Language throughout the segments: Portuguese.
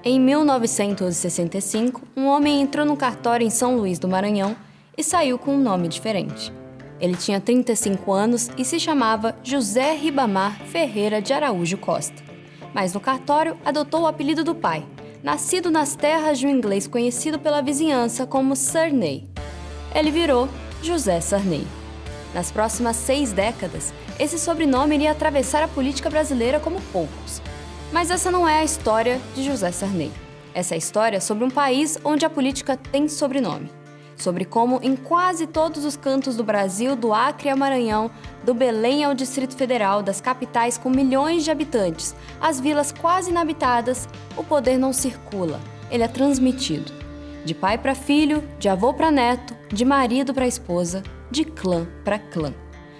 Em 1965, um homem entrou no cartório em São Luís do Maranhão e saiu com um nome diferente. Ele tinha 35 anos e se chamava José Ribamar Ferreira de Araújo Costa. Mas no cartório adotou o apelido do pai, nascido nas terras de um inglês conhecido pela vizinhança como Sarney. Ele virou José Sarney. Nas próximas 6 décadas, esse sobrenome iria atravessar a política brasileira como poucos. Mas essa não é a história de José Sarney. Essa é a história sobre um país onde a política tem sobrenome. Sobre como, em quase todos os cantos do Brasil, do Acre ao Maranhão, do Belém ao Distrito Federal, das capitais com milhões de habitantes, às vilas quase inabitadas, o poder não circula, ele é transmitido. De pai para filho, de avô para neto, de marido para esposa, de clã para clã.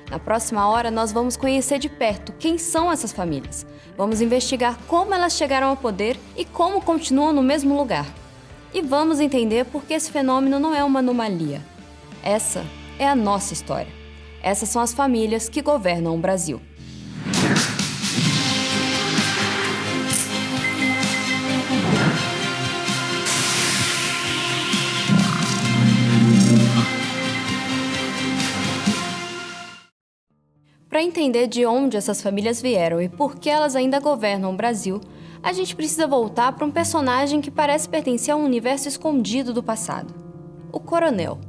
Na próxima hora, nós vamos conhecer de perto quem são essas famílias. Vamos investigar como elas chegaram ao poder e como continuam no mesmo lugar. E vamos entender por que esse fenômeno não é uma anomalia. Essa é a nossa história. Essas são as famílias que governam o Brasil. Para entender de onde essas famílias vieram e por que elas ainda governam o Brasil, a gente precisa voltar para um personagem que parece pertencer a um universo escondido do passado: o Coronel.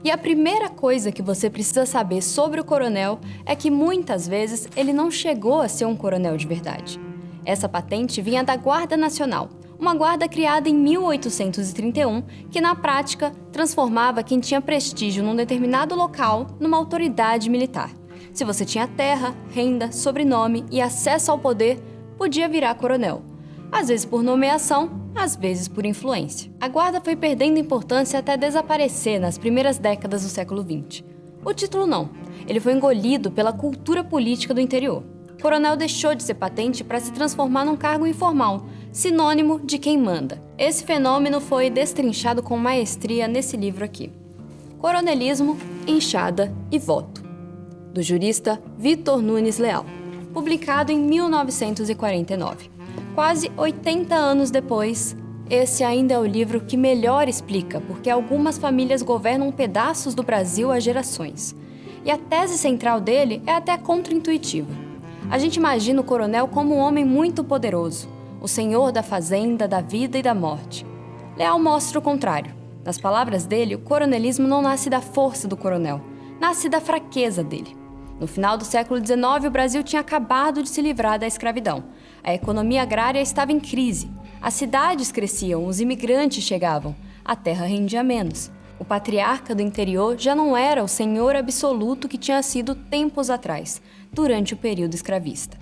E a primeira coisa que você precisa saber sobre o Coronel é que muitas vezes ele não chegou a ser um coronel de verdade. Essa patente vinha da Guarda Nacional, uma guarda criada em 1831 que, na prática, transformava quem tinha prestígio num determinado local numa autoridade militar. Se você tinha terra, renda, sobrenome e acesso ao poder, podia virar coronel. Às vezes por nomeação, às vezes por influência. A guarda foi perdendo importância até desaparecer nas primeiras décadas do século XX. O título não. Ele foi engolido pela cultura política do interior. Coronel deixou de ser patente para se transformar num cargo informal, sinônimo de quem manda. Esse fenômeno foi destrinchado com maestria nesse livro aqui: Coronelismo, Enxada e Voto, do jurista Vitor Nunes Leal, publicado em 1949. Quase 80 anos depois, esse ainda é o livro que melhor explica porque algumas famílias governam pedaços do Brasil há gerações. E a tese central dele é até contraintuitiva. A gente imagina o coronel como um homem muito poderoso, o senhor da fazenda, da vida e da morte. Leal mostra o contrário. Nas palavras dele, o coronelismo não nasce da força do coronel, nasce da fraqueza dele. No final do século XIX, o Brasil tinha acabado de se livrar da escravidão. A economia agrária estava em crise. As cidades cresciam, os imigrantes chegavam. A terra rendia menos. O patriarca do interior já não era o senhor absoluto que tinha sido tempos atrás, durante o período escravista.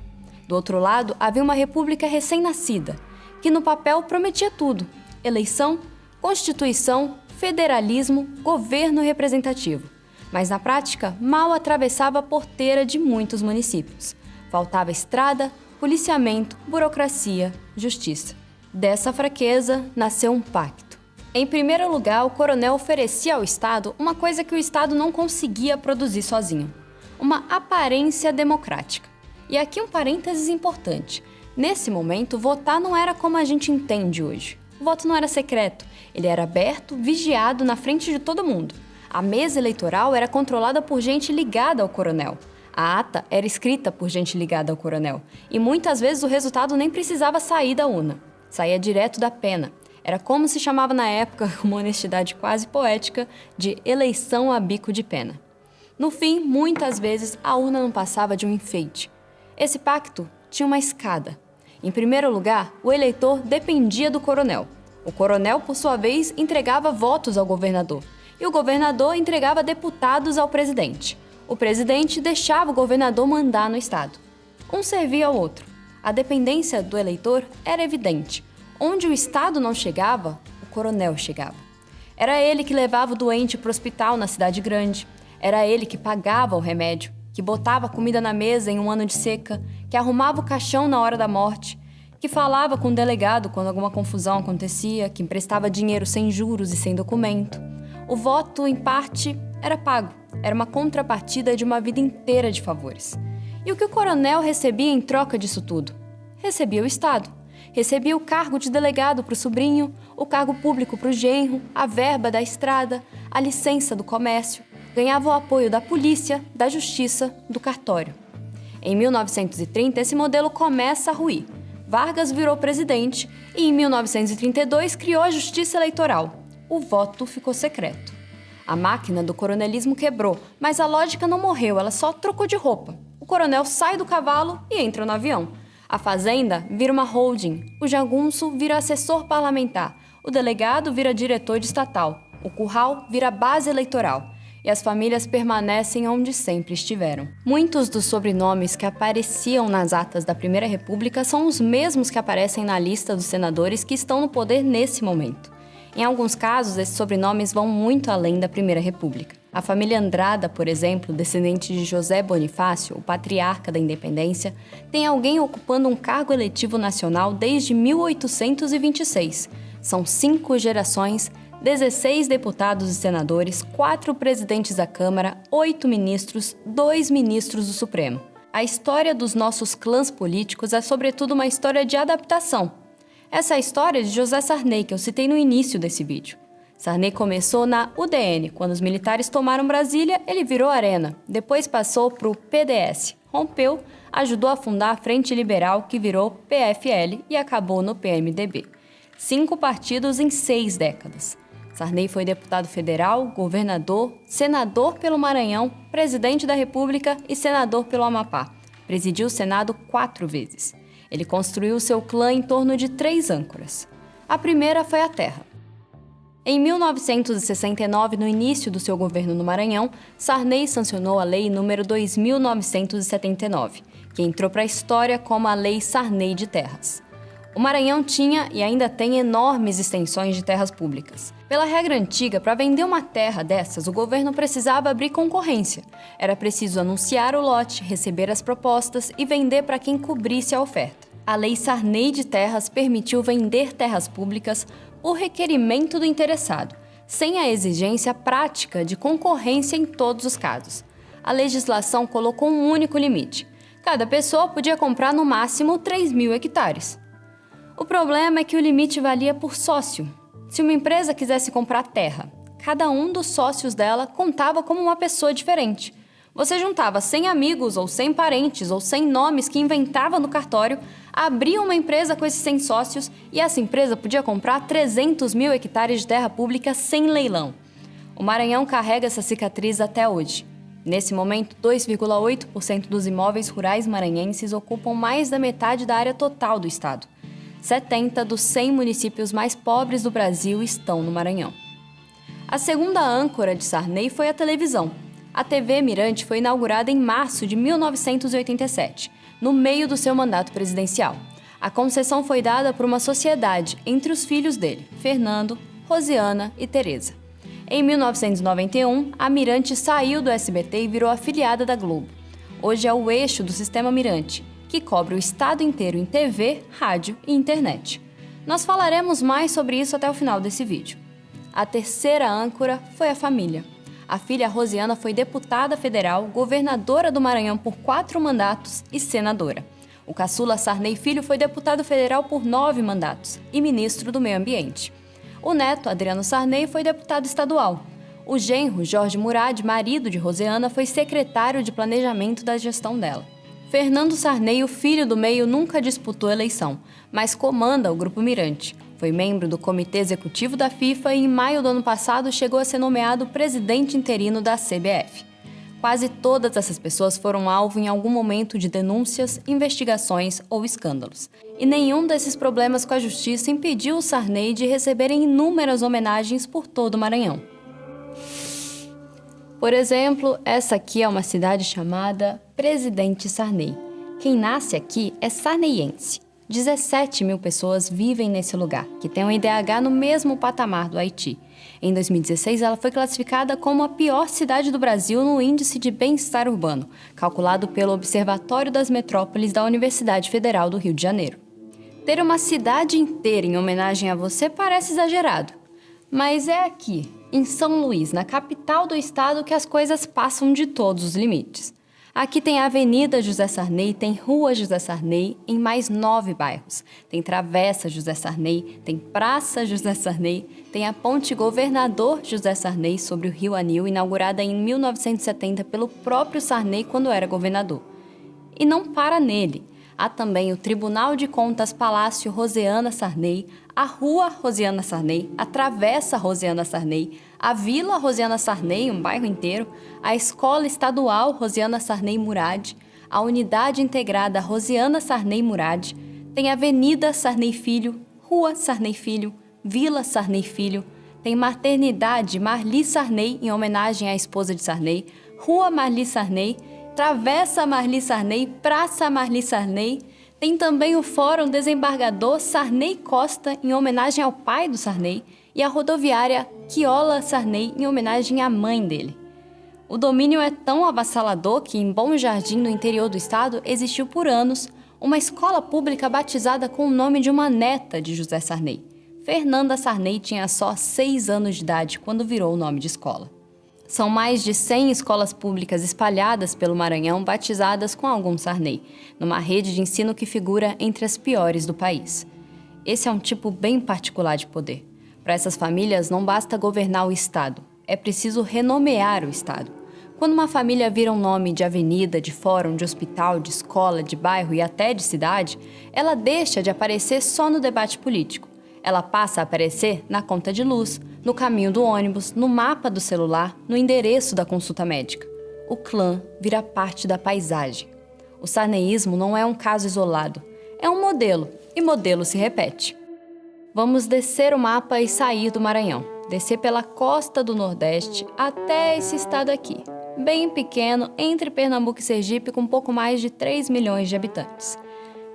Do outro lado, havia uma república recém-nascida, que no papel prometia tudo: eleição, constituição, federalismo, governo representativo. Mas na prática, mal atravessava a porteira de muitos municípios. Faltava estrada, policiamento, burocracia, justiça. Dessa fraqueza nasceu um pacto. Em primeiro lugar, o coronel oferecia ao Estado uma coisa que o Estado não conseguia produzir sozinho: uma aparência democrática. E aqui um parênteses importante: nesse momento, votar não era como a gente entende hoje. O voto não era secreto, ele era aberto, vigiado na frente de todo mundo. A mesa eleitoral era controlada por gente ligada ao coronel. A ata era escrita por gente ligada ao coronel. E muitas vezes o resultado nem precisava sair da urna. Saía direto da pena. Era como se chamava na época, com uma honestidade quase poética, de eleição a bico de pena. No fim, muitas vezes, a urna não passava de um enfeite. Esse pacto tinha uma escada. Em primeiro lugar, o eleitor dependia do coronel. O coronel, por sua vez, entregava votos ao governador. E o governador entregava deputados ao presidente. O presidente deixava o governador mandar no estado. Um servia ao outro. A dependência do eleitor era evidente. Onde o estado não chegava, o coronel chegava. Era ele que levava o doente para o hospital na cidade grande. Era ele que pagava o remédio, que botava comida na mesa em um ano de seca, que arrumava o caixão na hora da morte, que falava com o delegado quando alguma confusão acontecia, que emprestava dinheiro sem juros e sem documento. O voto, em parte, era pago. Era uma contrapartida de uma vida inteira de favores. E o que o coronel recebia em troca disso tudo? Recebia o Estado. Recebia o cargo de delegado para o sobrinho, o cargo público para o genro, a verba da estrada, a licença do comércio. Ganhava o apoio da polícia, da justiça, do cartório. Em 1930, esse modelo começa a ruir. Vargas virou presidente e, em 1932, criou a Justiça Eleitoral. O voto ficou secreto. A máquina do coronelismo quebrou, mas a lógica não morreu, ela só trocou de roupa. O coronel sai do cavalo e entra no avião. A fazenda vira uma holding, o jagunço vira assessor parlamentar, o delegado vira diretor de estatal, o curral vira base eleitoral. E as famílias permanecem onde sempre estiveram. Muitos dos sobrenomes que apareciam nas atas da Primeira República são os mesmos que aparecem na lista dos senadores que estão no poder nesse momento. Em alguns casos, esses sobrenomes vão muito além da Primeira República. A família Andrada, por exemplo, descendente de José Bonifácio, o patriarca da independência, tem alguém ocupando um cargo eletivo nacional desde 1826. São 5 gerações, 16 deputados e senadores, 4 presidentes da Câmara, 8 ministros, 2 ministros do Supremo. A história dos nossos clãs políticos é, sobretudo, uma história de adaptação. Essa é a história de José Sarney, que eu citei no início desse vídeo. Sarney começou na UDN. Quando os militares tomaram Brasília, ele virou Arena. Depois passou para o PDS. Rompeu, ajudou a fundar a Frente Liberal, que virou PFL e acabou no PMDB. 5 partidos em 6 décadas. Sarney foi deputado federal, governador, senador pelo Maranhão, presidente da República e senador pelo Amapá. Presidiu o Senado 4 vezes. Ele construiu seu clã em torno de 3 âncoras. A primeira foi a terra. Em 1969, no início do seu governo no Maranhão, Sarney sancionou a Lei nº 2.979, que entrou para a história como a Lei Sarney de Terras. O Maranhão tinha e ainda tem enormes extensões de terras públicas. Pela regra antiga, para vender uma terra dessas, o governo precisava abrir concorrência. Era preciso anunciar o lote, receber as propostas e vender para quem cobrisse a oferta. A Lei Sarney de Terras permitiu vender terras públicas por requerimento do interessado, sem a exigência prática de concorrência em todos os casos. A legislação colocou um único limite. Cada pessoa podia comprar no máximo 3.000 hectares. O problema é que o limite valia por sócio. Se uma empresa quisesse comprar terra, cada um dos sócios dela contava como uma pessoa diferente. Você juntava 100 amigos ou 100 parentes ou 100 nomes que inventava no cartório, abria uma empresa com esses 100 sócios e essa empresa podia comprar 300.000 hectares de terra pública sem leilão. O Maranhão carrega essa cicatriz até hoje. Nesse momento, 2,8% dos imóveis rurais maranhenses ocupam mais da metade da área total do estado. 70 dos 100 municípios mais pobres do Brasil estão no Maranhão. A segunda âncora de Sarney foi a televisão. A TV Mirante foi inaugurada em março de 1987, no meio do seu mandato presidencial. A concessão foi dada por uma sociedade entre os filhos dele, Fernando, Rosiana e Teresa. Em 1991, a Mirante saiu do SBT e virou afiliada da Globo. Hoje é o eixo do sistema Mirante, que cobre o estado inteiro em TV, rádio e internet. Nós falaremos mais sobre isso até o final desse vídeo. A terceira âncora foi a família. A filha Rosiana foi deputada federal, governadora do Maranhão por 4 mandatos e senadora. O caçula Sarney Filho foi deputado federal por 9 mandatos e ministro do Meio Ambiente. O neto, Adriano Sarney, foi deputado estadual. O genro, Jorge Murad, marido de Rosiana, foi secretário de planejamento da gestão dela. Fernando Sarney, o filho do meio, nunca disputou eleição, mas comanda o Grupo Mirante. Foi membro do Comitê Executivo da FIFA e, em maio do ano passado, chegou a ser nomeado presidente interino da CBF. Quase todas essas pessoas foram alvo em algum momento de denúncias, investigações ou escândalos. E nenhum desses problemas com a justiça impediu o Sarney de receberem inúmeras homenagens por todo o Maranhão. Por exemplo, essa aqui é uma cidade chamada Presidente Sarney. Quem nasce aqui é sarneiense. 17.000 pessoas vivem nesse lugar, que tem um IDH no mesmo patamar do Haiti. Em 2016, ela foi classificada como a pior cidade do Brasil no Índice de Bem-Estar Urbano, calculado pelo Observatório das Metrópoles da Universidade Federal do Rio de Janeiro. Ter uma cidade inteira em homenagem a você parece exagerado, mas é aqui, em São Luís, na capital do estado, que as coisas passam de todos os limites. Aqui tem a Avenida José Sarney, tem Rua José Sarney, em mais 9 bairros. Tem Travessa José Sarney, tem Praça José Sarney, tem a Ponte Governador José Sarney sobre o Rio Anil, inaugurada em 1970 pelo próprio Sarney quando era governador. E não para nele. Há também o Tribunal de Contas Palácio Rosiana Sarney, a Rua Rosiana Sarney, a Travessa Rosiana Sarney, a Vila Rosiana Sarney, um bairro inteiro, a Escola Estadual Rosiana Sarney Murad, a Unidade Integrada Rosiana Sarney Murad, tem Avenida Sarney Filho, Rua Sarney Filho, Vila Sarney Filho, tem Maternidade Marli Sarney, em homenagem à esposa de Sarney, Rua Marli Sarney, Travessa Marli Sarney, Praça Marli Sarney. Tem também o Fórum Desembargador Sarney Costa, em homenagem ao pai do Sarney, e a rodoviária Quiola Sarney, em homenagem à mãe dele. O domínio é tão avassalador que, em Bom Jardim, no interior do estado, existiu por anos uma escola pública batizada com o nome de uma neta de José Sarney. Fernanda Sarney tinha só 6 anos de idade quando virou o nome de escola. São mais de 100 escolas públicas espalhadas pelo Maranhão batizadas com algum Sarney, numa rede de ensino que figura entre as piores do país. Esse é um tipo bem particular de poder. Para essas famílias não basta governar o Estado, é preciso renomear o Estado. Quando uma família vira um nome de avenida, de fórum, de hospital, de escola, de bairro e até de cidade, ela deixa de aparecer só no debate político. Ela passa a aparecer na conta de luz, no caminho do ônibus, no mapa do celular, no endereço da consulta médica. O clã vira parte da paisagem. O sarneísmo não é um caso isolado, é um modelo, e modelo se repete. Vamos descer o mapa e sair do Maranhão, descer pela costa do Nordeste até esse estado aqui, bem pequeno, entre Pernambuco e Sergipe, com pouco mais de 3 milhões de habitantes.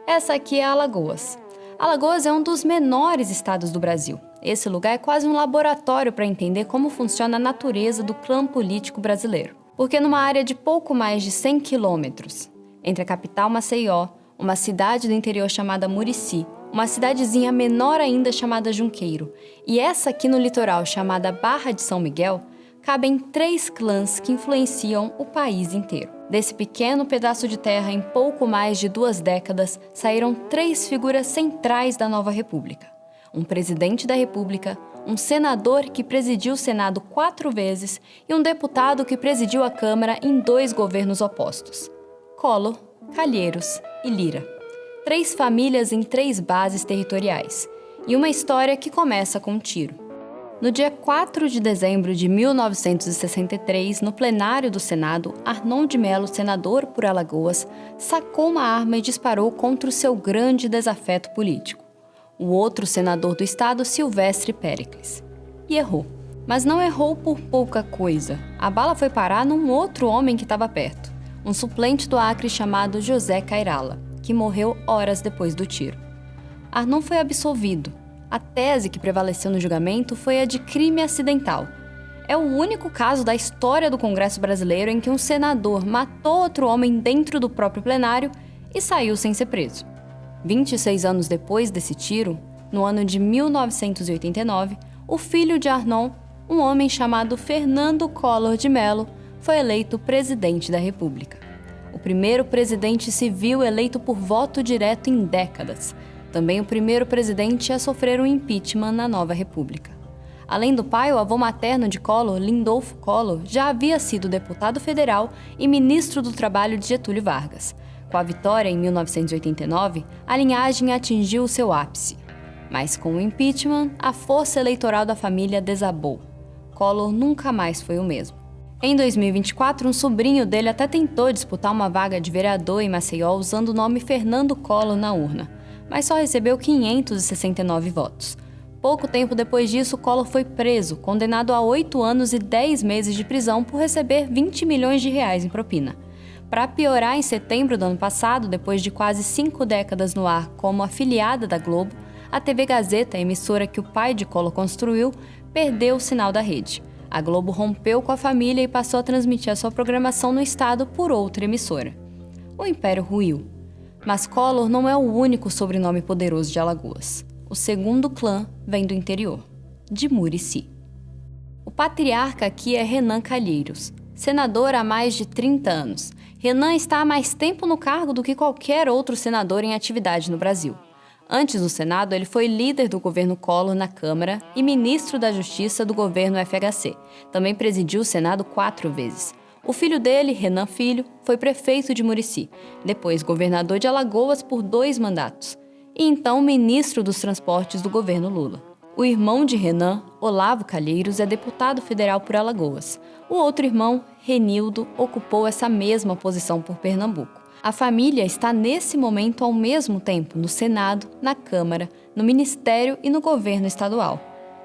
Essa aqui é Alagoas. Alagoas é um dos menores estados do Brasil. Esse lugar é quase um laboratório para entender como funciona a natureza do clã político brasileiro. Porque numa área de pouco mais de 100 quilômetros, entre a capital Maceió, uma cidade do interior chamada Murici, uma cidadezinha menor ainda chamada Junqueiro, e essa aqui no litoral chamada Barra de São Miguel, cabem 3 clãs que influenciam o país inteiro. Desse pequeno pedaço de terra, em pouco mais de 2 décadas, saíram 3 figuras centrais da nova república. Um presidente da república, um senador que presidiu o Senado 4 vezes e um deputado que presidiu a Câmara em 2 governos opostos. Collor, Calheiros e Lira. 3 famílias em 3 bases territoriais. E uma história que começa com um tiro. No dia 4 de dezembro de 1963, no plenário do Senado, Arnon de Mello, senador por Alagoas, sacou uma arma e disparou contra o seu grande desafeto político, o outro senador do estado, Silvestre Péricles. E errou. Mas não errou por pouca coisa. A bala foi parar num outro homem que estava perto, um suplente do Acre chamado José Cairala, que morreu horas depois do tiro. Arnon foi absolvido. A tese que prevaleceu no julgamento foi a de crime acidental. É o único caso da história do Congresso brasileiro em que um senador matou outro homem dentro do próprio plenário e saiu sem ser preso. 26 anos depois desse tiro, no ano de 1989, o filho de Arnon, um homem chamado Fernando Collor de Mello, foi eleito presidente da República. O primeiro presidente civil eleito por voto direto em décadas. Também o primeiro presidente a sofrer um impeachment na nova república. Além do pai, o avô materno de Collor, Lindolfo Collor, já havia sido deputado federal e ministro do Trabalho de Getúlio Vargas. Com a vitória em 1989, a linhagem atingiu o seu ápice. Mas com o impeachment, a força eleitoral da família desabou. Collor nunca mais foi o mesmo. Em 2024, um sobrinho dele até tentou disputar uma vaga de vereador em Maceió usando o nome Fernando Collor na urna, mas só recebeu 569 votos. Pouco tempo depois disso, Collor foi preso, condenado a 8 anos e 10 meses de prisão por receber 20 milhões de reais em propina. Para piorar, em setembro do ano passado, depois de quase 5 décadas no ar como afiliada da Globo, a TV Gazeta, a emissora que o pai de Collor construiu, perdeu o sinal da rede. A Globo rompeu com a família e passou a transmitir a sua programação no estado por outra emissora. O império ruiu. Mas Collor não é o único sobrenome poderoso de Alagoas. O segundo clã vem do interior, de Murici. O patriarca aqui é Renan Calheiros. senador há mais de 30 anos. Renan está há mais tempo no cargo do que qualquer outro senador em atividade no Brasil. Antes do Senado, ele foi líder do governo Collor na Câmara e ministro da Justiça do governo FHC. Também presidiu o Senado 4 vezes. O filho dele, Renan Filho, foi prefeito de Murici, depois governador de Alagoas por 2 mandatos, e então ministro dos Transportes do governo Lula. O irmão de Renan, Olavo Calheiros, é deputado federal por Alagoas. O outro irmão, Renildo, ocupou essa mesma posição por Pernambuco. A família está nesse momento ao mesmo tempo no Senado, na Câmara, no Ministério e no governo estadual,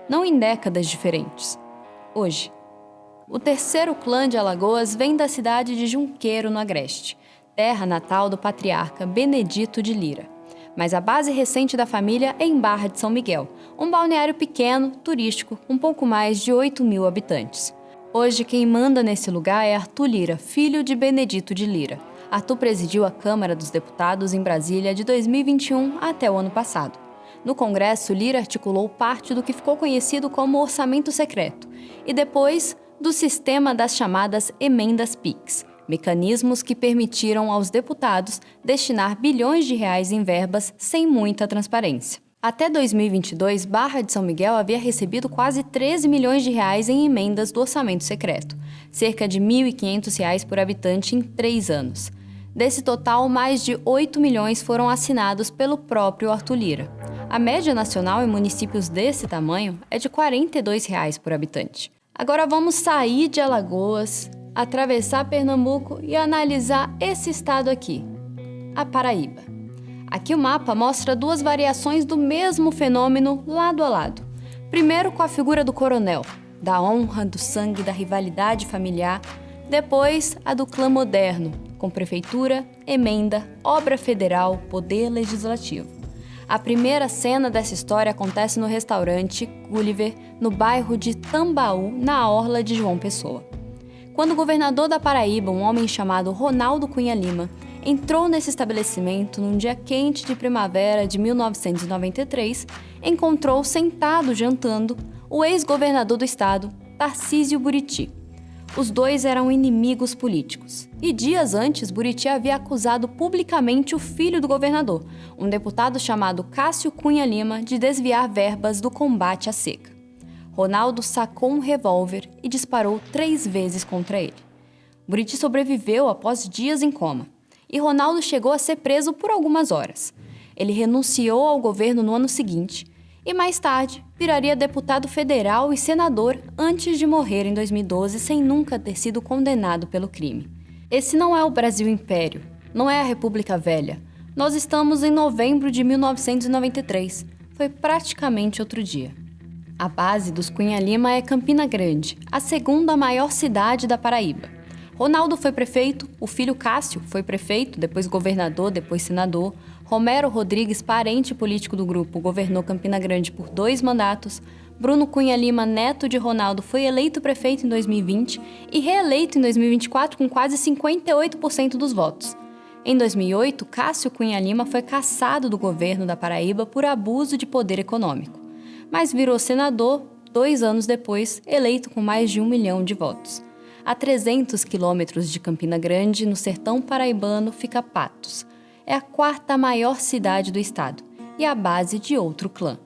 não em décadas diferentes. Hoje, o terceiro clã de Alagoas vem da cidade de Junqueiro, no Agreste, terra natal do patriarca Benedito de Lira. Mas a base recente da família é em Barra de São Miguel, um balneário pequeno, turístico, um pouco mais de 8.000 habitantes. Hoje, quem manda nesse lugar é Arthur Lira, filho de Benedito de Lira. Arthur presidiu a Câmara dos Deputados em Brasília de 2021 até o ano passado. No Congresso, Lira articulou parte do que ficou conhecido como orçamento secreto e depois do sistema das chamadas emendas PIX, mecanismos que permitiram aos deputados destinar bilhões de reais em verbas sem muita transparência. Até 2022, Barra de São Miguel havia recebido quase 13 milhões de reais em emendas do orçamento secreto, cerca de R$ 1.500 por habitante em 3 anos. Desse total, mais de 8 milhões foram assinados pelo próprio Arthur Lira. A média nacional em municípios desse tamanho é de R$ 42 por habitante. Agora vamos sair de Alagoas, atravessar Pernambuco e analisar esse estado aqui, a Paraíba. Aqui o mapa mostra 2 variações do mesmo fenômeno lado a lado. Primeiro com a figura do coronel, da honra, do sangue, da rivalidade familiar. Depois a do clã moderno, com prefeitura, emenda, obra federal, poder legislativo. A primeira cena dessa história acontece no restaurante Gulliver, no bairro de Tambaú, na orla de João Pessoa. Quando o governador da Paraíba, um homem chamado Ronaldo Cunha Lima, entrou nesse estabelecimento num dia quente de primavera de 1993, encontrou sentado jantando o ex-governador do estado, Tarcísio Buriti. Os dois eram inimigos políticos. E dias antes, Buriti havia acusado publicamente o filho do governador, um deputado chamado Cássio Cunha Lima, de desviar verbas do combate à seca. Ronaldo sacou um revólver e disparou 3 vezes contra ele. Buriti sobreviveu após dias em coma. E Ronaldo chegou a ser preso por algumas horas. Ele renunciou ao governo no ano seguinte e, mais tarde, viraria deputado federal e senador antes de morrer em 2012 sem nunca ter sido condenado pelo crime. Esse não é o Brasil Império, não é a República Velha. Nós estamos em novembro de 1993. Foi praticamente outro dia. A base dos Cunha Lima é Campina Grande, a segunda maior cidade da Paraíba. Ronaldo foi prefeito, o filho Cássio foi prefeito, depois governador, depois senador. Romero Rodrigues, parente político do grupo, governou Campina Grande por 2 mandatos. Bruno Cunha Lima, neto de Ronaldo, foi eleito prefeito em 2020 e reeleito em 2024 com quase 58% dos votos. Em 2008, Cássio Cunha Lima foi cassado do governo da Paraíba por abuso de poder econômico, mas virou senador 2 anos depois, eleito com mais de 1 milhão de votos. A 300 quilômetros de Campina Grande, no sertão paraibano, fica Patos. É a 4ª maior cidade do estado e a base de outro clã.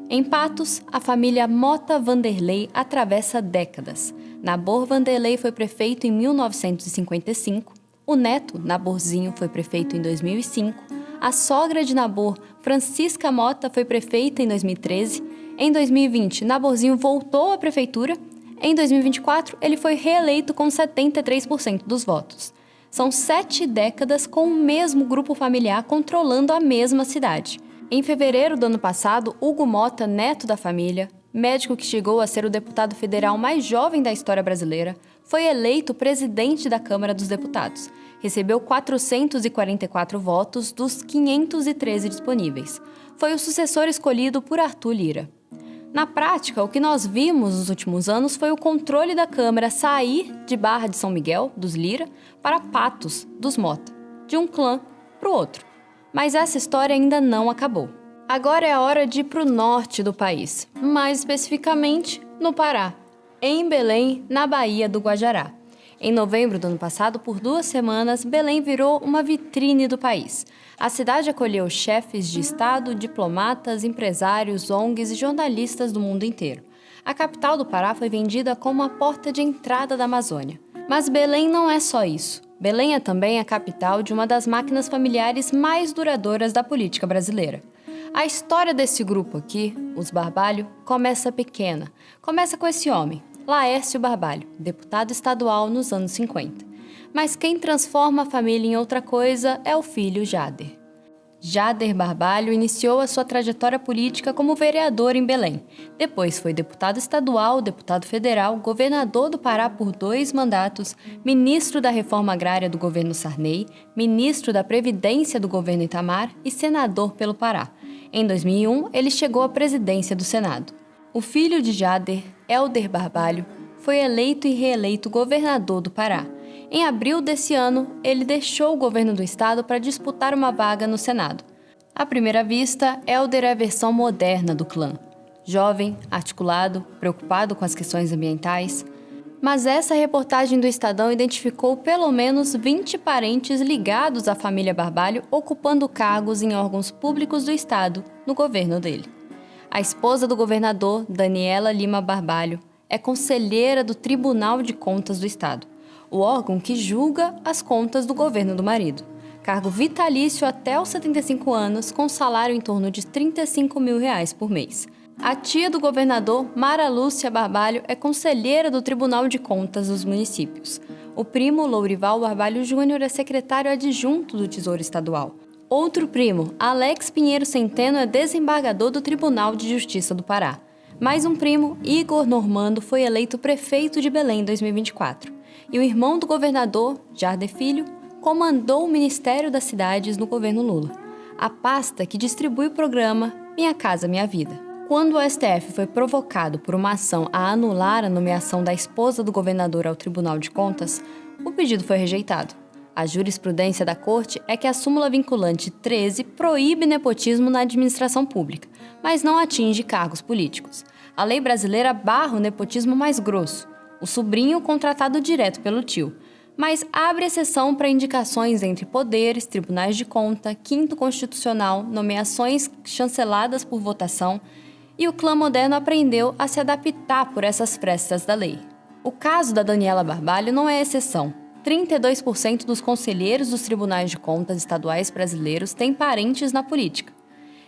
Em Patos, a família Mota Vanderlei atravessa décadas. Nabor Vanderlei foi prefeito em 1955, o neto, Naborzinho, foi prefeito em 2005, a sogra de Nabor, Francisca Mota, foi prefeita em 2013, em 2020, Naborzinho voltou à prefeitura. Em 2024, ele foi reeleito com 73% dos votos. São 7 décadas com o mesmo grupo familiar controlando a mesma cidade. Em fevereiro do ano passado, Hugo Mota, neto da família, médico que chegou a ser o deputado federal mais jovem da história brasileira, foi eleito presidente da Câmara dos Deputados. Recebeu 444 votos dos 513 disponíveis. Foi o sucessor escolhido por Arthur Lira. Na prática, o que nós vimos nos últimos anos foi o controle da Câmara sair de Barra de São Miguel, dos Lira, para Patos, dos Mota, de um clã para o outro. Mas essa história ainda não acabou. Agora é a hora de ir para o norte do país, mais especificamente no Pará, em Belém, na Baía do Guajará. Em novembro do ano passado, por 2 semanas, Belém virou uma vitrine do país. A cidade acolheu chefes de Estado, diplomatas, empresários, ONGs e jornalistas do mundo inteiro. A capital do Pará foi vendida como a porta de entrada da Amazônia. Mas Belém não é só isso. Belém é também a capital de uma das máquinas familiares mais duradouras da política brasileira. A história desse grupo aqui, os Barbalho, começa pequena. Começa com esse homem, Laércio Barbalho, deputado estadual nos anos 50. Mas quem transforma a família em outra coisa é o filho Jader. Jader Barbalho iniciou a sua trajetória política como vereador em Belém. Depois foi deputado estadual, deputado federal, governador do Pará por 2 mandatos, ministro da Reforma Agrária do governo Sarney, ministro da Previdência do governo Itamar e senador pelo Pará. Em 2001, ele chegou à presidência do Senado. O filho de Jader, Helder Barbalho, foi eleito e reeleito governador do Pará. Em abril desse ano, ele deixou o governo do estado para disputar uma vaga no Senado. À primeira vista, Helder é a versão moderna do clã. Jovem, articulado, preocupado com as questões ambientais. Mas essa reportagem do Estadão identificou pelo menos 20 parentes ligados à família Barbalho ocupando cargos em órgãos públicos do estado no governo dele. A esposa do governador, Daniela Lima Barbalho, é conselheira do Tribunal de Contas do Estado, o órgão que julga as contas do governo do marido. Cargo vitalício até os 75 anos, com salário em torno de R$ 35 mil por mês. A tia do governador, Mara Lúcia Barbalho, é conselheira do Tribunal de Contas dos municípios. O primo, Lourival Barbalho Júnior, é secretário adjunto do Tesouro Estadual. Outro primo, Alex Pinheiro Centeno, é desembargador do Tribunal de Justiça do Pará. Mais um primo, Igor Normando, foi eleito prefeito de Belém em 2024. E o irmão do governador, Jader Filho, comandou o Ministério das Cidades no governo Lula, a pasta que distribui o programa Minha Casa Minha Vida. Quando o STF foi provocado por uma ação a anular a nomeação da esposa do governador ao Tribunal de Contas, o pedido foi rejeitado. A jurisprudência da Corte é que a súmula vinculante 13 proíbe nepotismo na administração pública, mas não atinge cargos políticos. A lei brasileira barra o nepotismo mais grosso, o sobrinho contratado direto pelo tio, mas abre exceção para indicações entre poderes, tribunais de conta, quinto constitucional, nomeações chanceladas por votação, e o clã moderno aprendeu a se adaptar por essas frestas da lei. O caso da Daniela Barbalho não é exceção. 32% dos conselheiros dos tribunais de contas estaduais brasileiros têm parentes na política.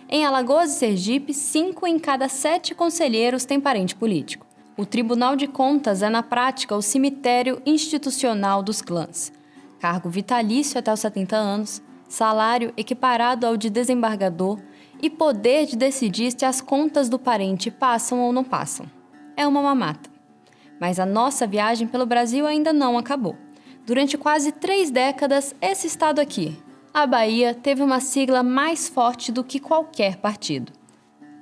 Em Alagoas e Sergipe, 5 em cada 7 conselheiros têm parente político. O Tribunal de Contas é, na prática, o cemitério institucional dos clãs. Cargo vitalício até os 70 anos, salário equiparado ao de desembargador e poder de decidir se as contas do parente passam ou não passam. É uma mamata. Mas a nossa viagem pelo Brasil ainda não acabou. Durante quase 3 décadas, esse estado aqui, a Bahia, teve uma sigla mais forte do que qualquer partido.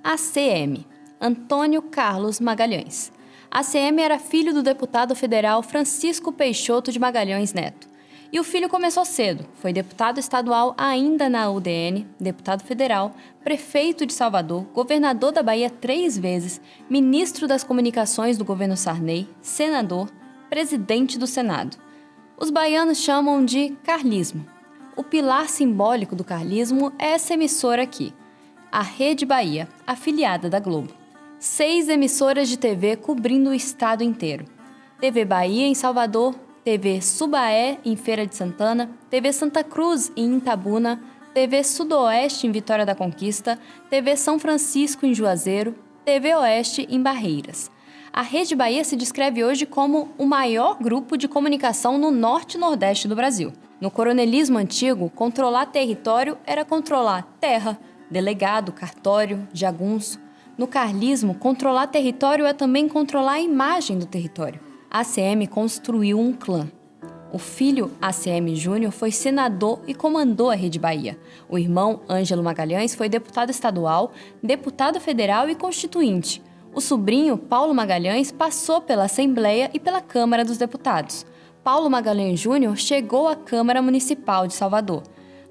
ACM, Antônio Carlos Magalhães. ACM era filho do deputado federal Francisco Peixoto de Magalhães Neto. E o filho começou cedo, foi deputado estadual ainda na UDN, deputado federal, prefeito de Salvador, governador da Bahia 3 vezes, ministro das comunicações do governo Sarney, senador, presidente do Senado. Os baianos chamam de carlismo. O pilar simbólico do carlismo é essa emissora aqui, a Rede Bahia, afiliada da Globo. 6 emissoras de TV cobrindo o estado inteiro. TV Bahia em Salvador, TV Subaé em Feira de Santana, TV Santa Cruz em Itabuna, TV Sudoeste em Vitória da Conquista, TV São Francisco em Juazeiro, TV Oeste em Barreiras. A Rede Bahia se descreve hoje como o maior grupo de comunicação no norte e nordeste do Brasil. No coronelismo antigo, controlar território era controlar terra, delegado, cartório, jagunço. No carlismo, controlar território é também controlar a imagem do território. A ACM construiu um clã. O filho, ACM Júnior, foi senador e comandou a Rede Bahia. O irmão, Ângelo Magalhães, foi deputado estadual, deputado federal e constituinte. O sobrinho, Paulo Magalhães, passou pela Assembleia e pela Câmara dos Deputados. Paulo Magalhães Júnior chegou à Câmara Municipal de Salvador.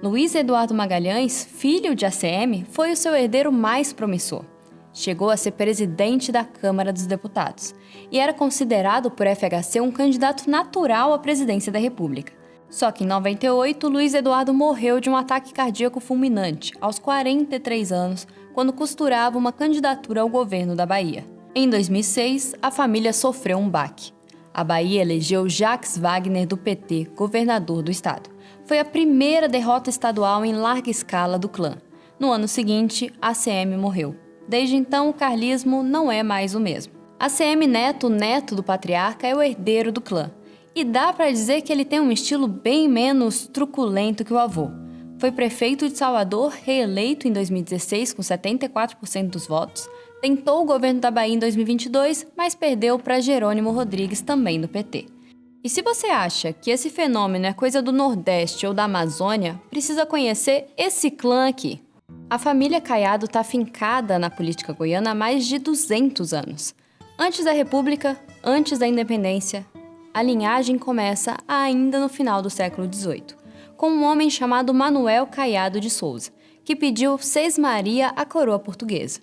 Luiz Eduardo Magalhães, filho de ACM, foi o seu herdeiro mais promissor. Chegou a ser presidente da Câmara dos Deputados e era considerado por FHC um candidato natural à presidência da República. Só que em 98, Luiz Eduardo morreu de um ataque cardíaco fulminante, aos 43 anos, quando costurava uma candidatura ao governo da Bahia. Em 2006, a família sofreu um baque. A Bahia elegeu Jacques Wagner do PT, governador do estado. Foi a primeira derrota estadual em larga escala do clã. No ano seguinte, a ACM morreu. Desde então, o carlismo não é mais o mesmo. ACM Neto, neto do patriarca, é o herdeiro do clã. E dá para dizer que ele tem um estilo bem menos truculento que o avô. Foi prefeito de Salvador, reeleito em 2016 com 74% dos votos. Tentou o governo da Bahia em 2022, mas perdeu para Jerônimo Rodrigues, também do PT. E se você acha que esse fenômeno é coisa do Nordeste ou da Amazônia, precisa conhecer esse clã aqui. A família Caiado está afincada na política goiana há mais de 200 anos. Antes da República, antes da Independência, a linhagem começa ainda no final do século XVIII, com um homem chamado Manuel Caiado de Souza, que pediu Sesmaria à coroa portuguesa.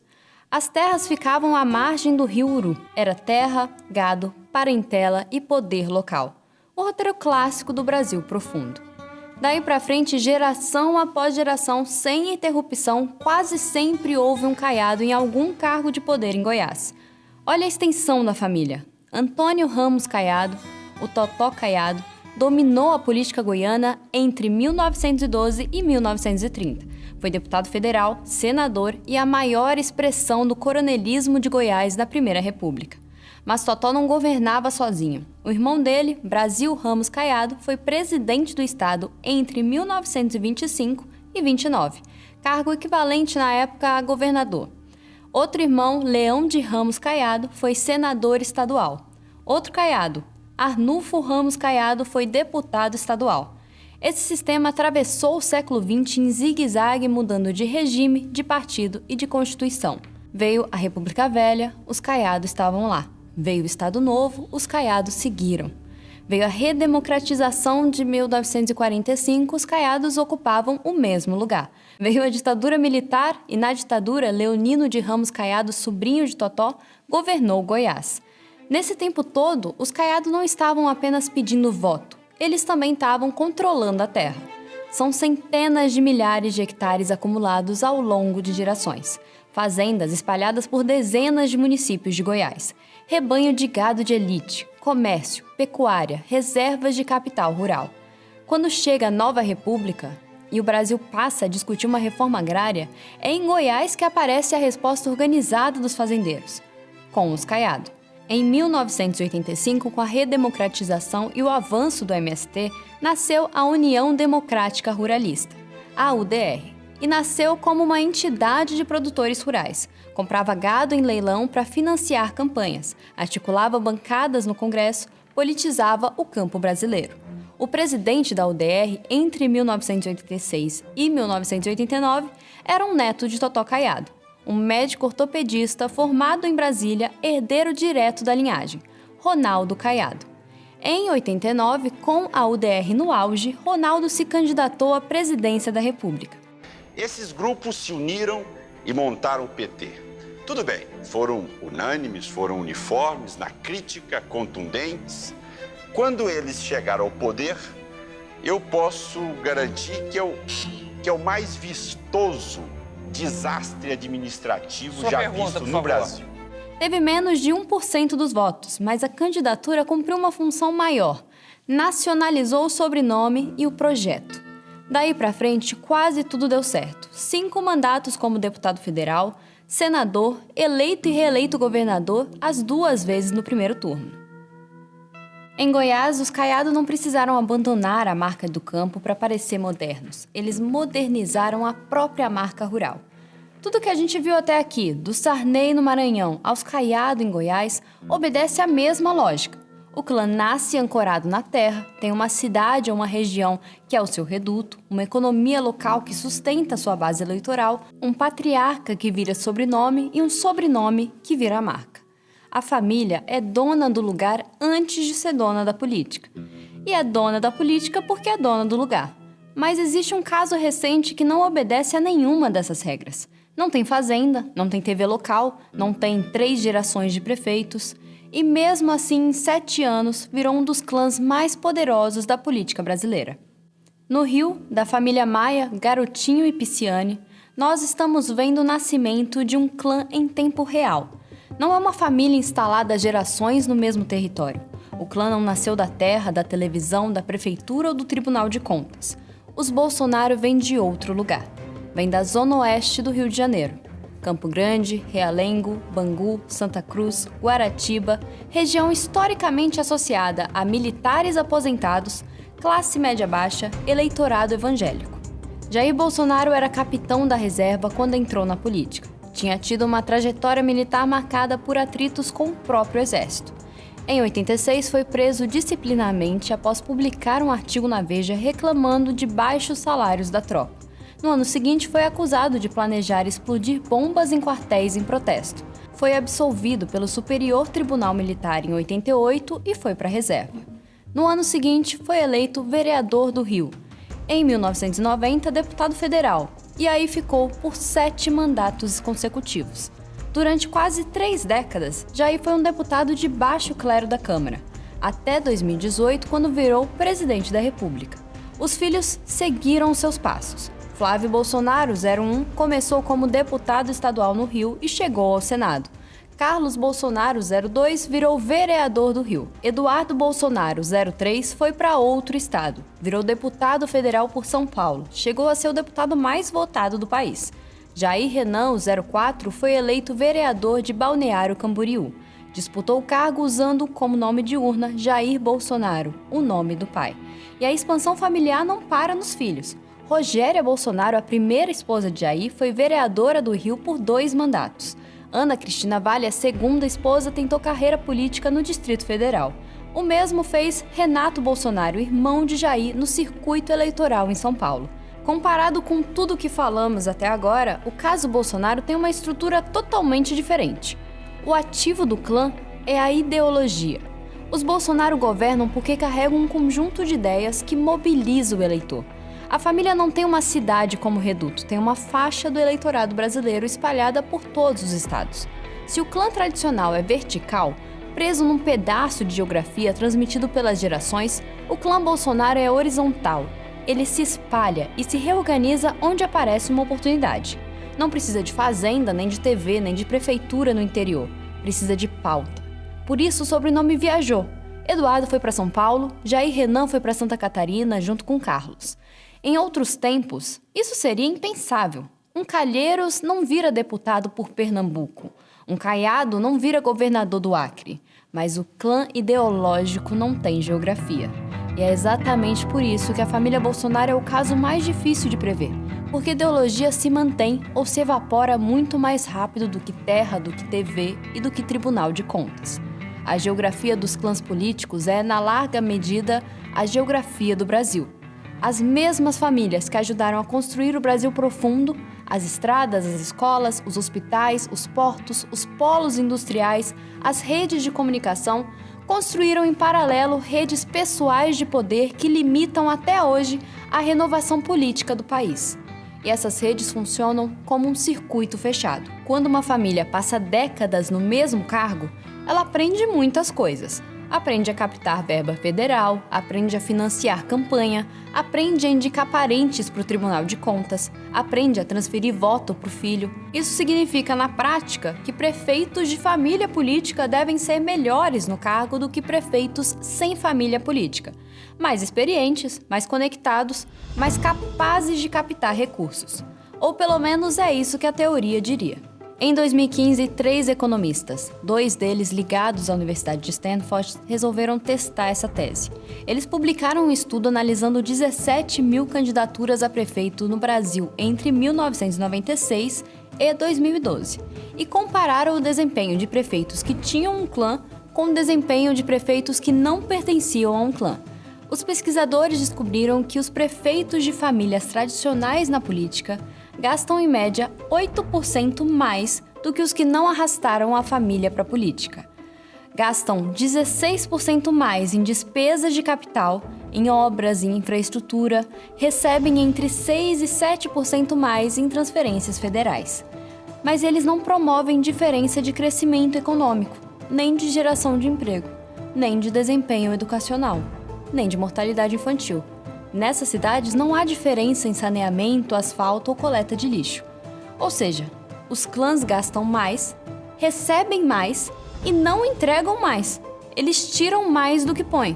As terras ficavam à margem do rio Uru. Era terra, gado, parentela e poder local. O roteiro clássico do Brasil profundo. Daí pra frente, geração após geração, sem interrupção, quase sempre houve um Caiado em algum cargo de poder em Goiás. Olha a extensão da família. Antônio Ramos Caiado, o Totó Caiado, dominou a política goiana entre 1912 e 1930. Foi deputado federal, senador e a maior expressão do coronelismo de Goiás da Primeira República. Mas Totó não governava sozinho. O irmão dele, Brasil Ramos Caiado, foi presidente do estado entre 1925 e 29, cargo equivalente na época a governador. Outro irmão, Leão de Ramos Caiado, foi senador estadual. Outro Caiado, Arnulfo Ramos Caiado, foi deputado estadual. Esse sistema atravessou o século XX em zigue-zague, mudando de regime, de partido e de constituição. Veio a República Velha, os Caiados estavam lá. Veio o Estado Novo, os Caiados seguiram. Veio a redemocratização de 1945, os Caiados ocupavam o mesmo lugar. Veio a ditadura militar e, na ditadura, Leonino de Ramos Caiado, sobrinho de Totó, governou Goiás. Nesse tempo todo, os Caiados não estavam apenas pedindo voto, eles também estavam controlando a terra. São centenas de milhares de hectares acumulados ao longo de gerações. Fazendas espalhadas por dezenas de municípios de Goiás. Rebanho de gado de elite, comércio, pecuária, reservas de capital rural. Quando chega a nova república e o Brasil passa a discutir uma reforma agrária, é em Goiás que aparece a resposta organizada dos fazendeiros, com os Caiado. Em 1985, com a redemocratização e o avanço do MST, nasceu a União Democrática Ruralista, a UDR. E nasceu como uma entidade de produtores rurais. Comprava gado em leilão para financiar campanhas, articulava bancadas no Congresso, politizava o campo brasileiro. O presidente da UDR, entre 1986 e 1989, era um neto de Totó Caiado, um médico ortopedista formado em Brasília, herdeiro direto da linhagem, Ronaldo Caiado. Em 89, com a UDR no auge, Ronaldo se candidatou à presidência da República. Esses grupos se uniram e montaram o PT. Tudo bem, foram unânimes, foram uniformes na crítica, contundentes. Quando eles chegaram ao poder, eu posso garantir que é o mais vistoso desastre administrativo já visto no Brasil. Teve menos de 1% dos votos, mas a candidatura cumpriu uma função maior. Nacionalizou o sobrenome e o projeto. Daí pra frente, quase tudo deu certo. 5 mandatos como deputado federal, senador, eleito e reeleito governador, as 2 vezes no primeiro turno. Em Goiás, os Caiado não precisaram abandonar a marca do campo para parecer modernos. Eles modernizaram a própria marca rural. Tudo que a gente viu até aqui, do Sarney no Maranhão aos Caiado em Goiás, obedece à mesma lógica. O clã nasce ancorado na terra, tem uma cidade ou uma região que é o seu reduto, uma economia local que sustenta sua base eleitoral, um patriarca que vira sobrenome e um sobrenome que vira marca. A família é dona do lugar antes de ser dona da política. E é dona da política porque é dona do lugar. Mas existe um caso recente que não obedece a nenhuma dessas regras. Não tem fazenda, não tem TV local, não tem 3 gerações de prefeitos, e mesmo assim, em 7 anos, virou um dos clãs mais poderosos da política brasileira. No Rio, da família Maia, Garotinho e Pisciani, nós estamos vendo o nascimento de um clã em tempo real. Não é uma família instalada há gerações no mesmo território. O clã não nasceu da terra, da televisão, da prefeitura ou do Tribunal de Contas. Os Bolsonaro vêm de outro lugar. Vêm da zona oeste do Rio de Janeiro. Campo Grande, Realengo, Bangu, Santa Cruz, Guaratiba, região historicamente associada a militares aposentados, classe média baixa, eleitorado evangélico. Jair Bolsonaro era capitão da reserva quando entrou na política. Tinha tido uma trajetória militar marcada por atritos com o próprio exército. Em 86, foi preso disciplinarmente após publicar um artigo na Veja reclamando de baixos salários da tropa. No ano seguinte, foi acusado de planejar explodir bombas em quartéis em protesto. Foi absolvido pelo Superior Tribunal Militar em 88 e foi para a reserva. No ano seguinte, foi eleito vereador do Rio. Em 1990, deputado federal. E aí ficou por 7 mandatos consecutivos. Durante quase 3 décadas, Jair foi um deputado de baixo clero da Câmara, até 2018, quando virou presidente da República. Os filhos seguiram seus passos. Flávio Bolsonaro, 01, começou como deputado estadual no Rio e chegou ao Senado. Carlos Bolsonaro, 02, virou vereador do Rio. Eduardo Bolsonaro, 03, foi para outro estado. Virou deputado federal por São Paulo. Chegou a ser o deputado mais votado do país. Jair Renan, 04, foi eleito vereador de Balneário Camboriú. Disputou o cargo usando como nome de urna Jair Bolsonaro, o nome do pai. E a expansão familiar não para nos filhos. Rogéria Bolsonaro, a primeira esposa de Jair, foi vereadora do Rio por 2 mandatos. Ana Cristina Vale, a segunda esposa, tentou carreira política no Distrito Federal. O mesmo fez Renato Bolsonaro, irmão de Jair, no circuito eleitoral em São Paulo. Comparado com tudo o que falamos até agora, o caso Bolsonaro tem uma estrutura totalmente diferente. O ativo do clã é a ideologia. Os Bolsonaro governam porque carregam um conjunto de ideias que mobiliza o eleitor. A família não tem uma cidade como reduto, tem uma faixa do eleitorado brasileiro espalhada por todos os estados. Se o clã tradicional é vertical, preso num pedaço de geografia transmitido pelas gerações, o clã Bolsonaro é horizontal. Ele se espalha e se reorganiza onde aparece uma oportunidade. Não precisa de fazenda, nem de TV, nem de prefeitura no interior. Precisa de pauta. Por isso o sobrenome viajou. Eduardo foi para São Paulo, Jair Renan foi para Santa Catarina junto com Carlos. Em outros tempos, isso seria impensável. Um Calheiros não vira deputado por Pernambuco. Um Caiado não vira governador do Acre. Mas o clã ideológico não tem geografia. E é exatamente por isso que a família Bolsonaro é o caso mais difícil de prever. Porque ideologia se mantém ou se evapora muito mais rápido do que terra, do que TV e do que Tribunal de Contas. A geografia dos clãs políticos é, na larga medida, a geografia do Brasil. As mesmas famílias que ajudaram a construir o Brasil profundo, as estradas, as escolas, os hospitais, os portos, os polos industriais, as redes de comunicação, construíram em paralelo redes pessoais de poder que limitam até hoje a renovação política do país. E essas redes funcionam como um circuito fechado. Quando uma família passa décadas no mesmo cargo, ela aprende muitas coisas. Aprende a captar verba federal, aprende a financiar campanha, aprende a indicar parentes para o Tribunal de Contas, aprende a transferir voto para o filho. Isso significa, na prática, que prefeitos de família política devem ser melhores no cargo do que prefeitos sem família política. Mais experientes, mais conectados, mais capazes de captar recursos. Ou pelo menos é isso que a teoria diria. Em 2015, 3 economistas, 2 deles ligados à Universidade de Stanford, resolveram testar essa tese. Eles publicaram um estudo analisando 17 mil candidaturas a prefeito no Brasil entre 1996 e 2012 e compararam o desempenho de prefeitos que tinham um clã com o desempenho de prefeitos que não pertenciam a um clã. Os pesquisadores descobriram que os prefeitos de famílias tradicionais na política gastam em média 8% mais do que os que não arrastaram a família para a política. Gastam 16% mais em despesas de capital, em obras e infraestrutura, recebem entre 6% e 7% mais em transferências federais. Mas eles não promovem diferença de crescimento econômico, nem de geração de emprego, nem de desempenho educacional, nem de mortalidade infantil. Nessas cidades não há diferença em saneamento, asfalto ou coleta de lixo. Ou seja, os clãs gastam mais, recebem mais e não entregam mais. Eles tiram mais do que põem.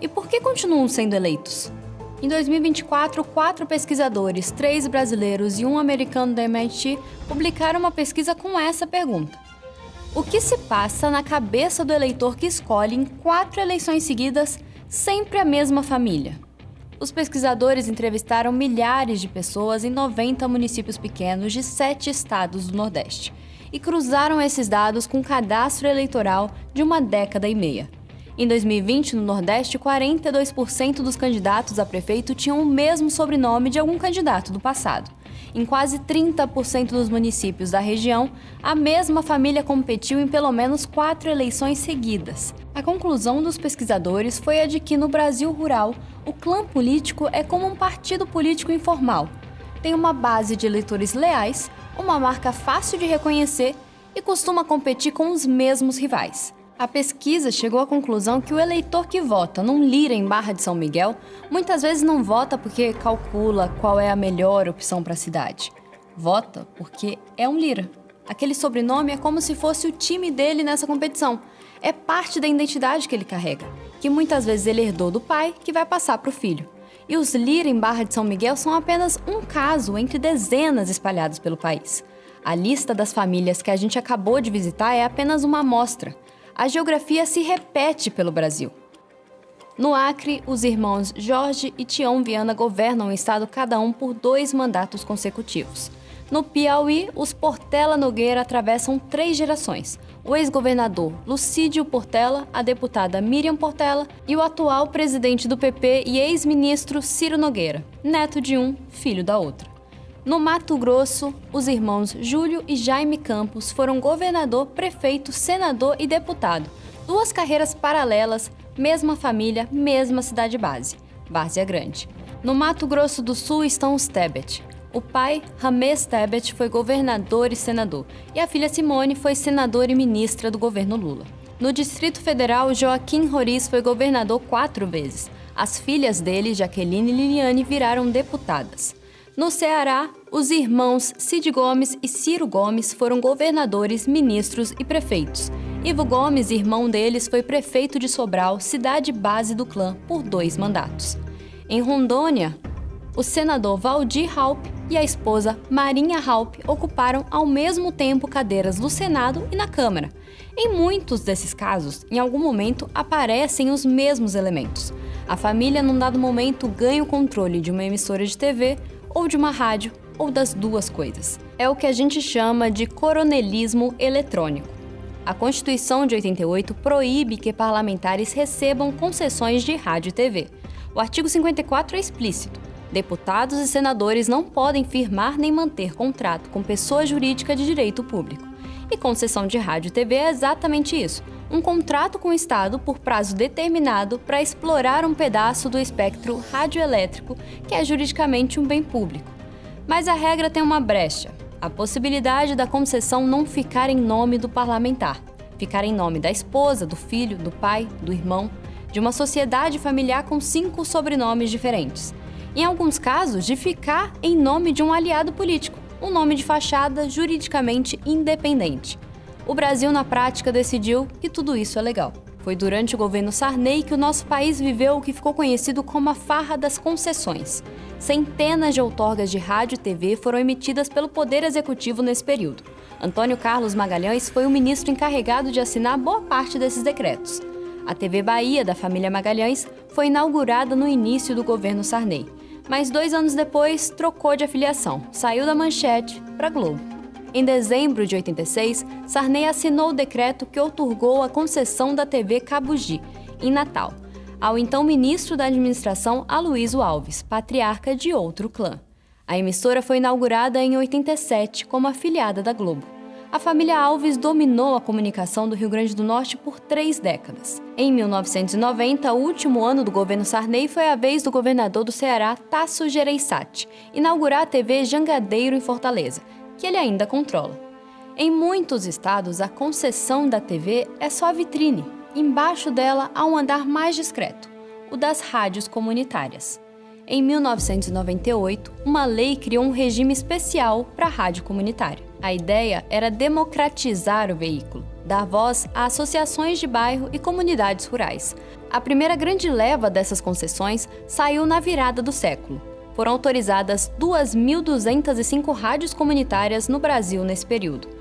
E por que continuam sendo eleitos? Em 2024, 4 pesquisadores, 3 brasileiros e 1 americano da MIT, publicaram uma pesquisa com essa pergunta. O que se passa na cabeça do eleitor que escolhe em 4 eleições seguidas sempre a mesma família? Os pesquisadores entrevistaram milhares de pessoas em 90 municípios pequenos de 7 estados do Nordeste e cruzaram esses dados com o cadastro eleitoral de uma década e meia. Em 2020, no Nordeste, 42% dos candidatos a prefeito tinham o mesmo sobrenome de algum candidato do passado. Em quase 30% dos municípios da região, a mesma família competiu em pelo menos 4 eleições seguidas. A conclusão dos pesquisadores foi a de que, no Brasil rural, o clã político é como um partido político informal. Tem uma base de eleitores leais, uma marca fácil de reconhecer e costuma competir com os mesmos rivais. A pesquisa chegou à conclusão que o eleitor que vota num Lira em Barra de São Miguel muitas vezes não vota porque calcula qual é a melhor opção para a cidade. Vota porque é um Lira. Aquele sobrenome é como se fosse o time dele nessa competição. É parte da identidade que ele carrega, que muitas vezes ele herdou do pai, que vai passar para o filho. E os Lira em Barra de São Miguel são apenas um caso entre dezenas espalhados pelo país. A lista das famílias que a gente acabou de visitar é apenas uma amostra. A geografia se repete pelo Brasil. No Acre, os irmãos Jorge e Tião Viana governam o estado cada um por 2 mandatos consecutivos. No Piauí, os Portela Nogueira atravessam 3 gerações. O ex-governador Lucídio Portela, a deputada Miriam Portela e o atual presidente do PP e ex-ministro Ciro Nogueira, neto de um, filho da outra. No Mato Grosso, os irmãos Júlio e Jaime Campos foram governador, prefeito, senador e deputado. 2 carreiras paralelas, mesma família, mesma cidade base, Várzea Grande. No Mato Grosso do Sul estão os Tebet. O pai, Ramês Tebet, foi governador e senador, e a filha Simone foi senadora e ministra do governo Lula. No Distrito Federal, Joaquim Roriz foi governador 4 vezes. As filhas dele, Jaqueline e Liliane, viraram deputadas. No Ceará, os irmãos Cid Gomes e Ciro Gomes foram governadores, ministros e prefeitos. Ivo Gomes, irmão deles, foi prefeito de Sobral, cidade base do clã, por 2 mandatos. Em Rondônia, o senador Valdir Raupp e a esposa Marinha Raupp ocuparam ao mesmo tempo cadeiras no Senado e na Câmara. Em muitos desses casos, em algum momento, aparecem os mesmos elementos. A família, num dado momento, ganha o controle de uma emissora de TV, ou de uma rádio, ou das 2 coisas. É o que a gente chama de coronelismo eletrônico. A Constituição de 88 proíbe que parlamentares recebam concessões de rádio e TV. O artigo 54 é explícito. Deputados e senadores não podem firmar nem manter contrato com pessoa jurídica de direito público. E concessão de rádio e TV é exatamente isso. Um contrato com o Estado por prazo determinado para explorar um pedaço do espectro radioelétrico, que é juridicamente um bem público. Mas a regra tem uma brecha: a possibilidade da concessão não ficar em nome do parlamentar, ficar em nome da esposa, do filho, do pai, do irmão, de uma sociedade familiar com 5 sobrenomes diferentes. Em alguns casos, de ficar em nome de um aliado político, um nome de fachada juridicamente independente. O Brasil, na prática, decidiu que tudo isso é legal. Foi durante o governo Sarney que o nosso país viveu o que ficou conhecido como a farra das concessões. Centenas de outorgas de rádio e TV foram emitidas pelo Poder Executivo nesse período. Antônio Carlos Magalhães foi o ministro encarregado de assinar boa parte desses decretos. A TV Bahia, da família Magalhães, foi inaugurada no início do governo Sarney. Mas 2 anos depois, trocou de afiliação, saiu da Manchete para Globo. Em dezembro de 86, Sarney assinou o decreto que outorgou a concessão da TV Cabugi, em Natal, ao então ministro da Administração Aloysio Alves, patriarca de outro clã. A emissora foi inaugurada em 87 como afiliada da Globo. A família Alves dominou a comunicação do Rio Grande do Norte por 3 décadas. Em 1990, o último ano do governo Sarney, foi a vez do governador do Ceará, Tasso Gereissati, inaugurar a TV Jangadeiro em Fortaleza, que ele ainda controla. Em muitos estados, a concessão da TV é só vitrine. Embaixo dela há um andar mais discreto, o das rádios comunitárias. Em 1998, uma lei criou um regime especial para a rádio comunitária. A ideia era democratizar o veículo, dar voz a associações de bairro e comunidades rurais. A primeira grande leva dessas concessões saiu na virada do século. Foram autorizadas 2.205 rádios comunitárias no Brasil nesse período.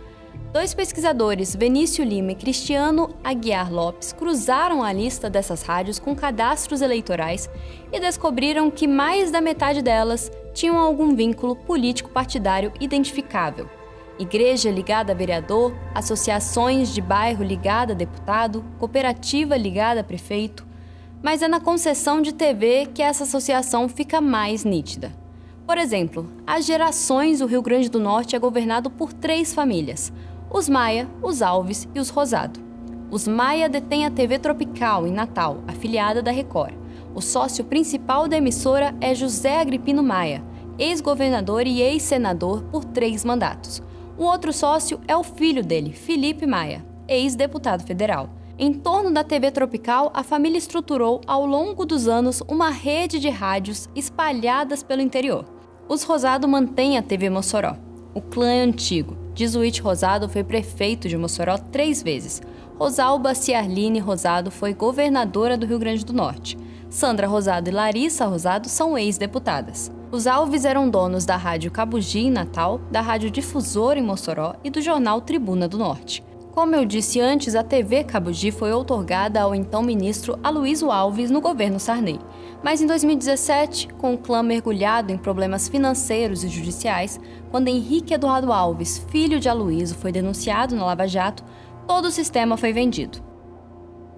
Dois pesquisadores, Vinícius Lima e Cristiano Aguiar Lopes, cruzaram a lista dessas rádios com cadastros eleitorais e descobriram que mais da metade delas tinham algum vínculo político-partidário identificável. Igreja ligada a vereador, associações de bairro ligada a deputado, cooperativa ligada a prefeito. Mas é na concessão de TV que essa associação fica mais nítida. Por exemplo, há gerações o Rio Grande do Norte é governado por 3 famílias: os Maia, os Alves e os Rosado. Os Maia detêm a TV Tropical, em Natal, afiliada da Record. O sócio principal da emissora é José Agripino Maia, ex-governador e ex-senador por 3 mandatos. O outro sócio é o filho dele, Felipe Maia, ex-deputado federal. Em torno da TV Tropical, a família estruturou, ao longo dos anos, uma rede de rádios espalhadas pelo interior. Os Rosado mantêm a TV Mossoró. O clã é antigo. Jesuíte Rosado foi prefeito de Mossoró 3 vezes. Rosalba Ciarline Rosado foi governadora do Rio Grande do Norte. Sandra Rosado e Larissa Rosado são ex-deputadas. Os Alves eram donos da Rádio Cabugi, em Natal, da Rádio Difusora, em Mossoró, e do jornal Tribuna do Norte. Como eu disse antes, a TV Cabugi foi outorgada ao então ministro Aloysio Alves no governo Sarney. Mas em 2017, com o clã mergulhado em problemas financeiros e judiciais, quando Henrique Eduardo Alves, filho de Aloysio, foi denunciado na Lava Jato, todo o sistema foi vendido.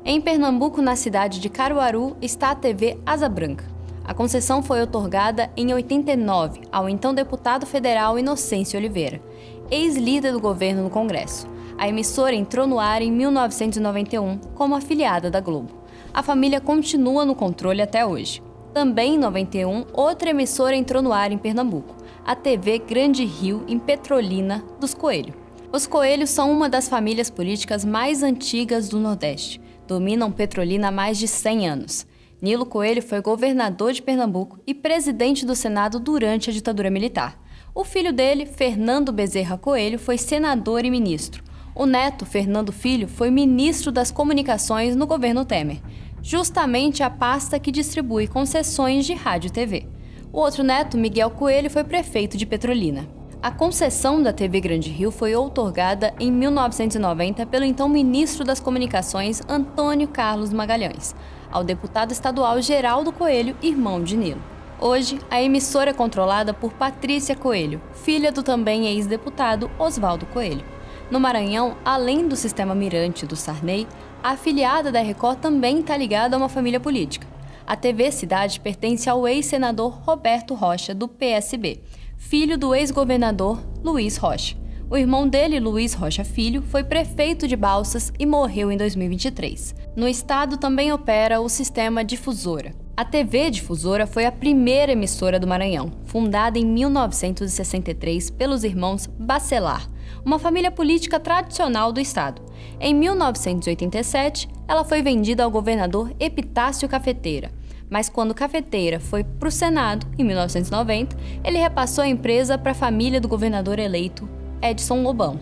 Em Pernambuco, na cidade de Caruaru, está a TV Asa Branca. A concessão foi outorgada em 89 ao então deputado federal Inocêncio Oliveira, ex-líder do governo no Congresso. A emissora entrou no ar em 1991 como afiliada da Globo. A família continua no controle até hoje. Também em 91, outra emissora entrou no ar em Pernambuco, a TV Grande Rio, em Petrolina dos Coelho. Os Coelhos são uma das famílias políticas mais antigas do Nordeste. Dominam Petrolina há mais de 100 anos. Nilo Coelho foi governador de Pernambuco e presidente do Senado durante a ditadura militar. O filho dele, Fernando Bezerra Coelho, foi senador e ministro. O neto, Fernando Filho, foi ministro das Comunicações no governo Temer, justamente a pasta que distribui concessões de rádio e TV. O outro neto, Miguel Coelho, foi prefeito de Petrolina. A concessão da TV Grande Rio foi outorgada em 1990 pelo então ministro das Comunicações, Antônio Carlos Magalhães, ao deputado estadual Geraldo Coelho, irmão de Nilo. Hoje, a emissora é controlada por Patrícia Coelho, filha do também ex-deputado Oswaldo Coelho. No Maranhão, além do sistema Mirante do Sarney, a afiliada da Record também está ligada a uma família política. A TV Cidade pertence ao ex-senador Roberto Rocha, do PSB, filho do ex-governador Luiz Rocha. O irmão dele, Luiz Rocha Filho, foi prefeito de Balsas e morreu em 2023. No estado também opera o sistema Difusora. A TV Difusora foi a primeira emissora do Maranhão, fundada em 1963 pelos irmãos Bacelar, uma família política tradicional do estado. Em 1987, ela foi vendida ao governador Epitácio Cafeteira, mas quando Cafeteira foi para o Senado, em 1990, ele repassou a empresa para a família do governador eleito, Edson Lobão.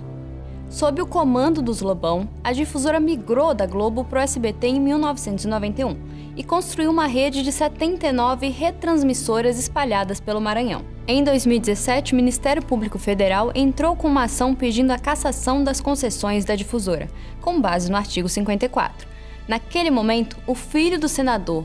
Sob o comando dos Lobão, a Difusora migrou da Globo para o SBT em 1991 e construiu uma rede de 79 retransmissoras espalhadas pelo Maranhão. Em 2017, o Ministério Público Federal entrou com uma ação pedindo a cassação das concessões da Difusora, com base no artigo 54. Naquele momento, o filho do senador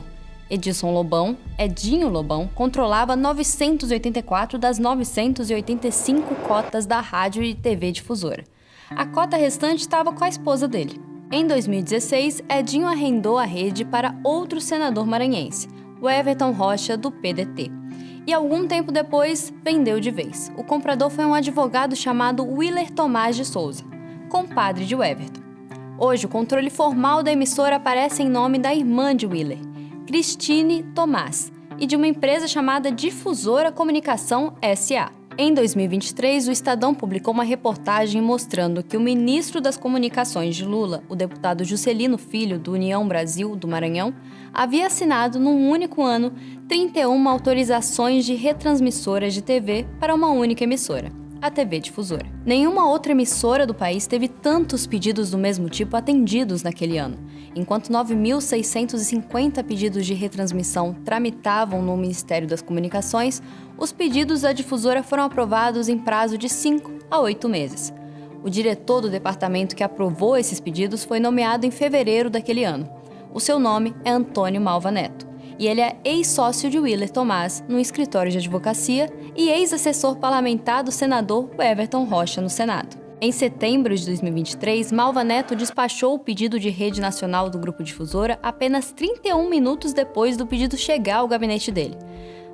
Edson Lobão, Edinho Lobão, controlava 984 das 985 cotas da rádio e TV Difusora. A cota restante estava com a esposa dele. Em 2016, Edinho arrendou a rede para outro senador maranhense, o Everton Rocha, do PDT. E algum tempo depois, vendeu de vez. O comprador foi um advogado chamado Willer Tomás de Souza, compadre de Everton. Hoje, o controle formal da emissora aparece em nome da irmã de Willer, Cristine Tomás, e de uma empresa chamada Difusora Comunicação S.A. Em 2023, o Estadão publicou uma reportagem mostrando que o ministro das Comunicações de Lula, o deputado Juscelino Filho, do União Brasil, do Maranhão, havia assinado, num único ano, 31 autorizações de retransmissoras de TV para uma única emissora, a TV Difusora. Nenhuma outra emissora do país teve tantos pedidos do mesmo tipo atendidos naquele ano. Enquanto 9.650 pedidos de retransmissão tramitavam no Ministério das Comunicações, os pedidos da difusora foram aprovados em prazo de 5 a 8 meses. O diretor do departamento que aprovou esses pedidos foi nomeado em fevereiro daquele ano. O seu nome é Antônio Malva Neto, e ele é ex-sócio de Willer Tomás no escritório de advocacia e ex-assessor parlamentar do senador Everton Rocha no Senado. Em setembro de 2023, Malva Neto despachou o pedido de rede nacional do Grupo Difusora apenas 31 minutos depois do pedido chegar ao gabinete dele.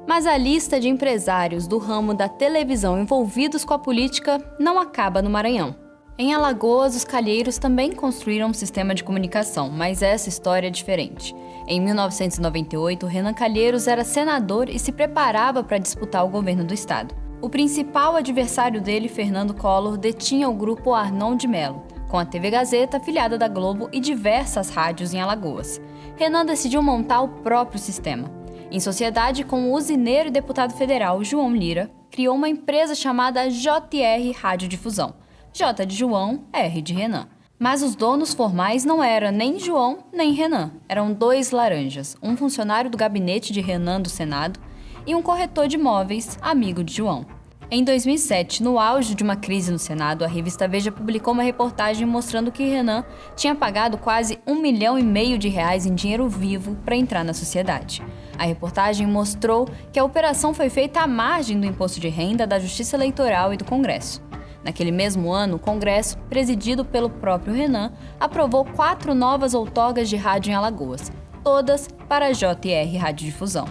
Mas a lista de empresários do ramo da televisão envolvidos com a política não acaba no Maranhão. Em Alagoas, os calheiros também construíram um sistema de comunicação, mas essa história é diferente. Em 1998, Renan Calheiros era senador e se preparava para disputar o governo do estado. O principal adversário dele, Fernando Collor, detinha o grupo Arnon de Mello, com a TV Gazeta, afiliada da Globo, e diversas rádios em Alagoas. Renan decidiu montar o próprio sistema. Em sociedade com o usineiro e deputado federal João Lira, criou uma empresa chamada JR Radiodifusão. J de João, R de Renan. Mas os donos formais não eram nem João nem Renan. Eram dois laranjas, um funcionário do gabinete de Renan do Senado e um corretor de imóveis, amigo de João. Em 2007, no auge de uma crise no Senado, a revista Veja publicou uma reportagem mostrando que Renan tinha pagado quase R$1,5 milhão em dinheiro vivo para entrar na sociedade. A reportagem mostrou que a operação foi feita à margem do imposto de renda, da Justiça Eleitoral e do Congresso. Naquele mesmo ano, o Congresso, presidido pelo próprio Renan, aprovou 4 novas outorgas de rádio em Alagoas, todas para a JR Radiodifusão.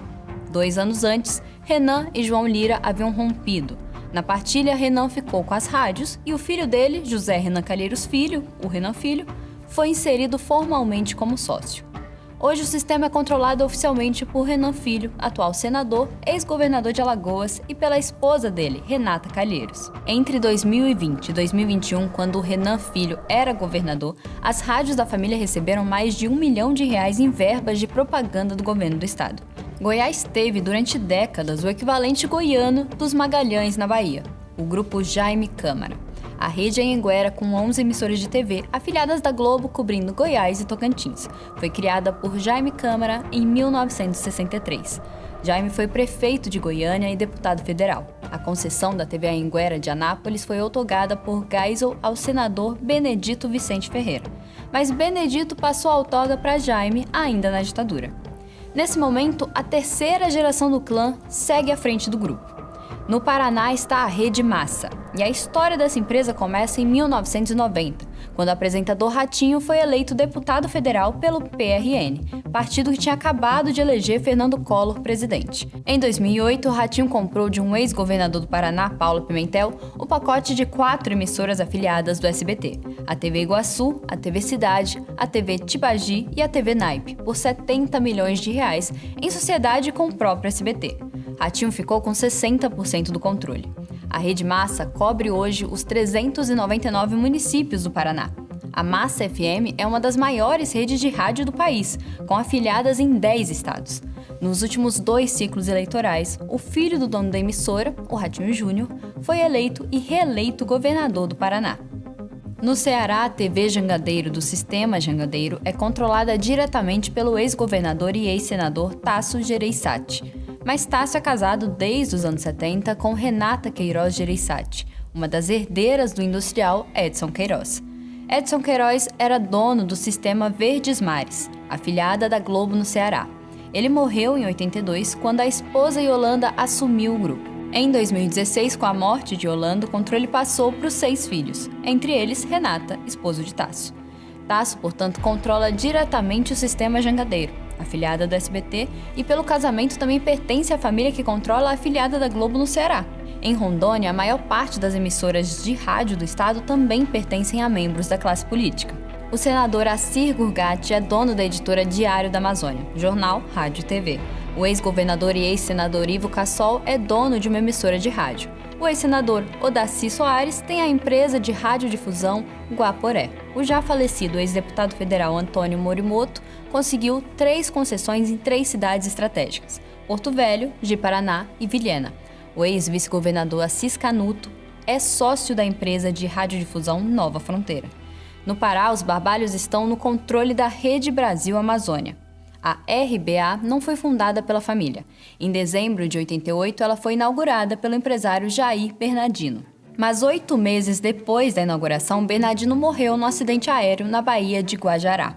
2 anos antes, Renan e João Lira haviam rompido. Na partilha, Renan ficou com as rádios e o filho dele, José Renan Calheiros Filho, o Renan Filho, foi inserido formalmente como sócio. Hoje o sistema é controlado oficialmente por Renan Filho, atual senador, ex-governador de Alagoas, e pela esposa dele, Renata Calheiros. Entre 2020 e 2021, quando o Renan Filho era governador, as rádios da família receberam mais de R$1 milhão em verbas de propaganda do governo do estado. Goiás teve, durante décadas, o equivalente goiano dos Magalhães na Bahia, o grupo Jaime Câmara. A rede é em Anhanguera, com 11 emissoras de TV, afiliadas da Globo, cobrindo Goiás e Tocantins. Foi criada por Jaime Câmara em 1963. Jaime foi prefeito de Goiânia e deputado federal. A concessão da TV Anhanguera de Anápolis foi outorgada por Geisel ao senador Benedito Vicente Ferreira. Mas Benedito passou a outorga para Jaime ainda na ditadura. Nesse momento, a terceira geração do clã segue à frente do grupo. No Paraná está a Rede Massa, e a história dessa empresa começa em 1990, quando o apresentador Ratinho foi eleito deputado federal pelo PRN, partido que tinha acabado de eleger Fernando Collor presidente. Em 2008, o Ratinho comprou de um ex-governador do Paraná, Paulo Pimentel, o pacote de 4 emissoras afiliadas do SBT, a TV Iguaçu, a TV Cidade, a TV Tibagi e a TV Naipe, por R$70 milhões, em sociedade com o próprio SBT. Ratinho ficou com 60% do controle. A Rede Massa cobre hoje os 399 municípios do Paraná. A Massa FM é uma das maiores redes de rádio do país, com afiliadas em 10 estados. Nos últimos 2 ciclos eleitorais, o filho do dono da emissora, o Ratinho Júnior, foi eleito e reeleito governador do Paraná. No Ceará, a TV Jangadeiro do Sistema Jangadeiro é controlada diretamente pelo ex-governador e ex-senador Tasso Gereissati. Mas Tasso é casado desde os anos 70 com Renata Queiroz Gereissati, uma das herdeiras do industrial Edson Queiroz. Edson Queiroz era dono do Sistema Verdes Mares, afiliada da Globo no Ceará. Ele morreu em 82, quando a esposa Yolanda assumiu o grupo. Em 2016, com a morte de Yolanda, o controle passou para os 6 filhos, entre eles Renata, esposo de Tasso. Tasso, portanto, controla diretamente o Sistema Jangadeiro, afiliada do SBT, e pelo casamento também pertence à família que controla a afiliada da Globo no Ceará. Em Rondônia, a maior parte das emissoras de rádio do estado também pertencem a membros da classe política. O senador Assir Gurgatti é dono da editora Diário da Amazônia, jornal, rádio e TV. O ex-governador e ex-senador Ivo Cassol é dono de uma emissora de rádio. O ex-senador Odaci Soares tem a empresa de radiodifusão Guaporé. O já falecido ex-deputado federal Antônio Morimoto conseguiu 3 concessões em 3 cidades estratégicas: Porto Velho, Ji-Paraná e Vilhena. O ex-vice-governador Assis Canuto é sócio da empresa de radiodifusão Nova Fronteira. No Pará, os barbalhos estão no controle da Rede Brasil Amazônia. A RBA não foi fundada pela família. Em dezembro de 88, ela foi inaugurada pelo empresário Jair Bernardino. Mas 8 meses depois da inauguração, Bernardino morreu num acidente aéreo na Baía de Guajará,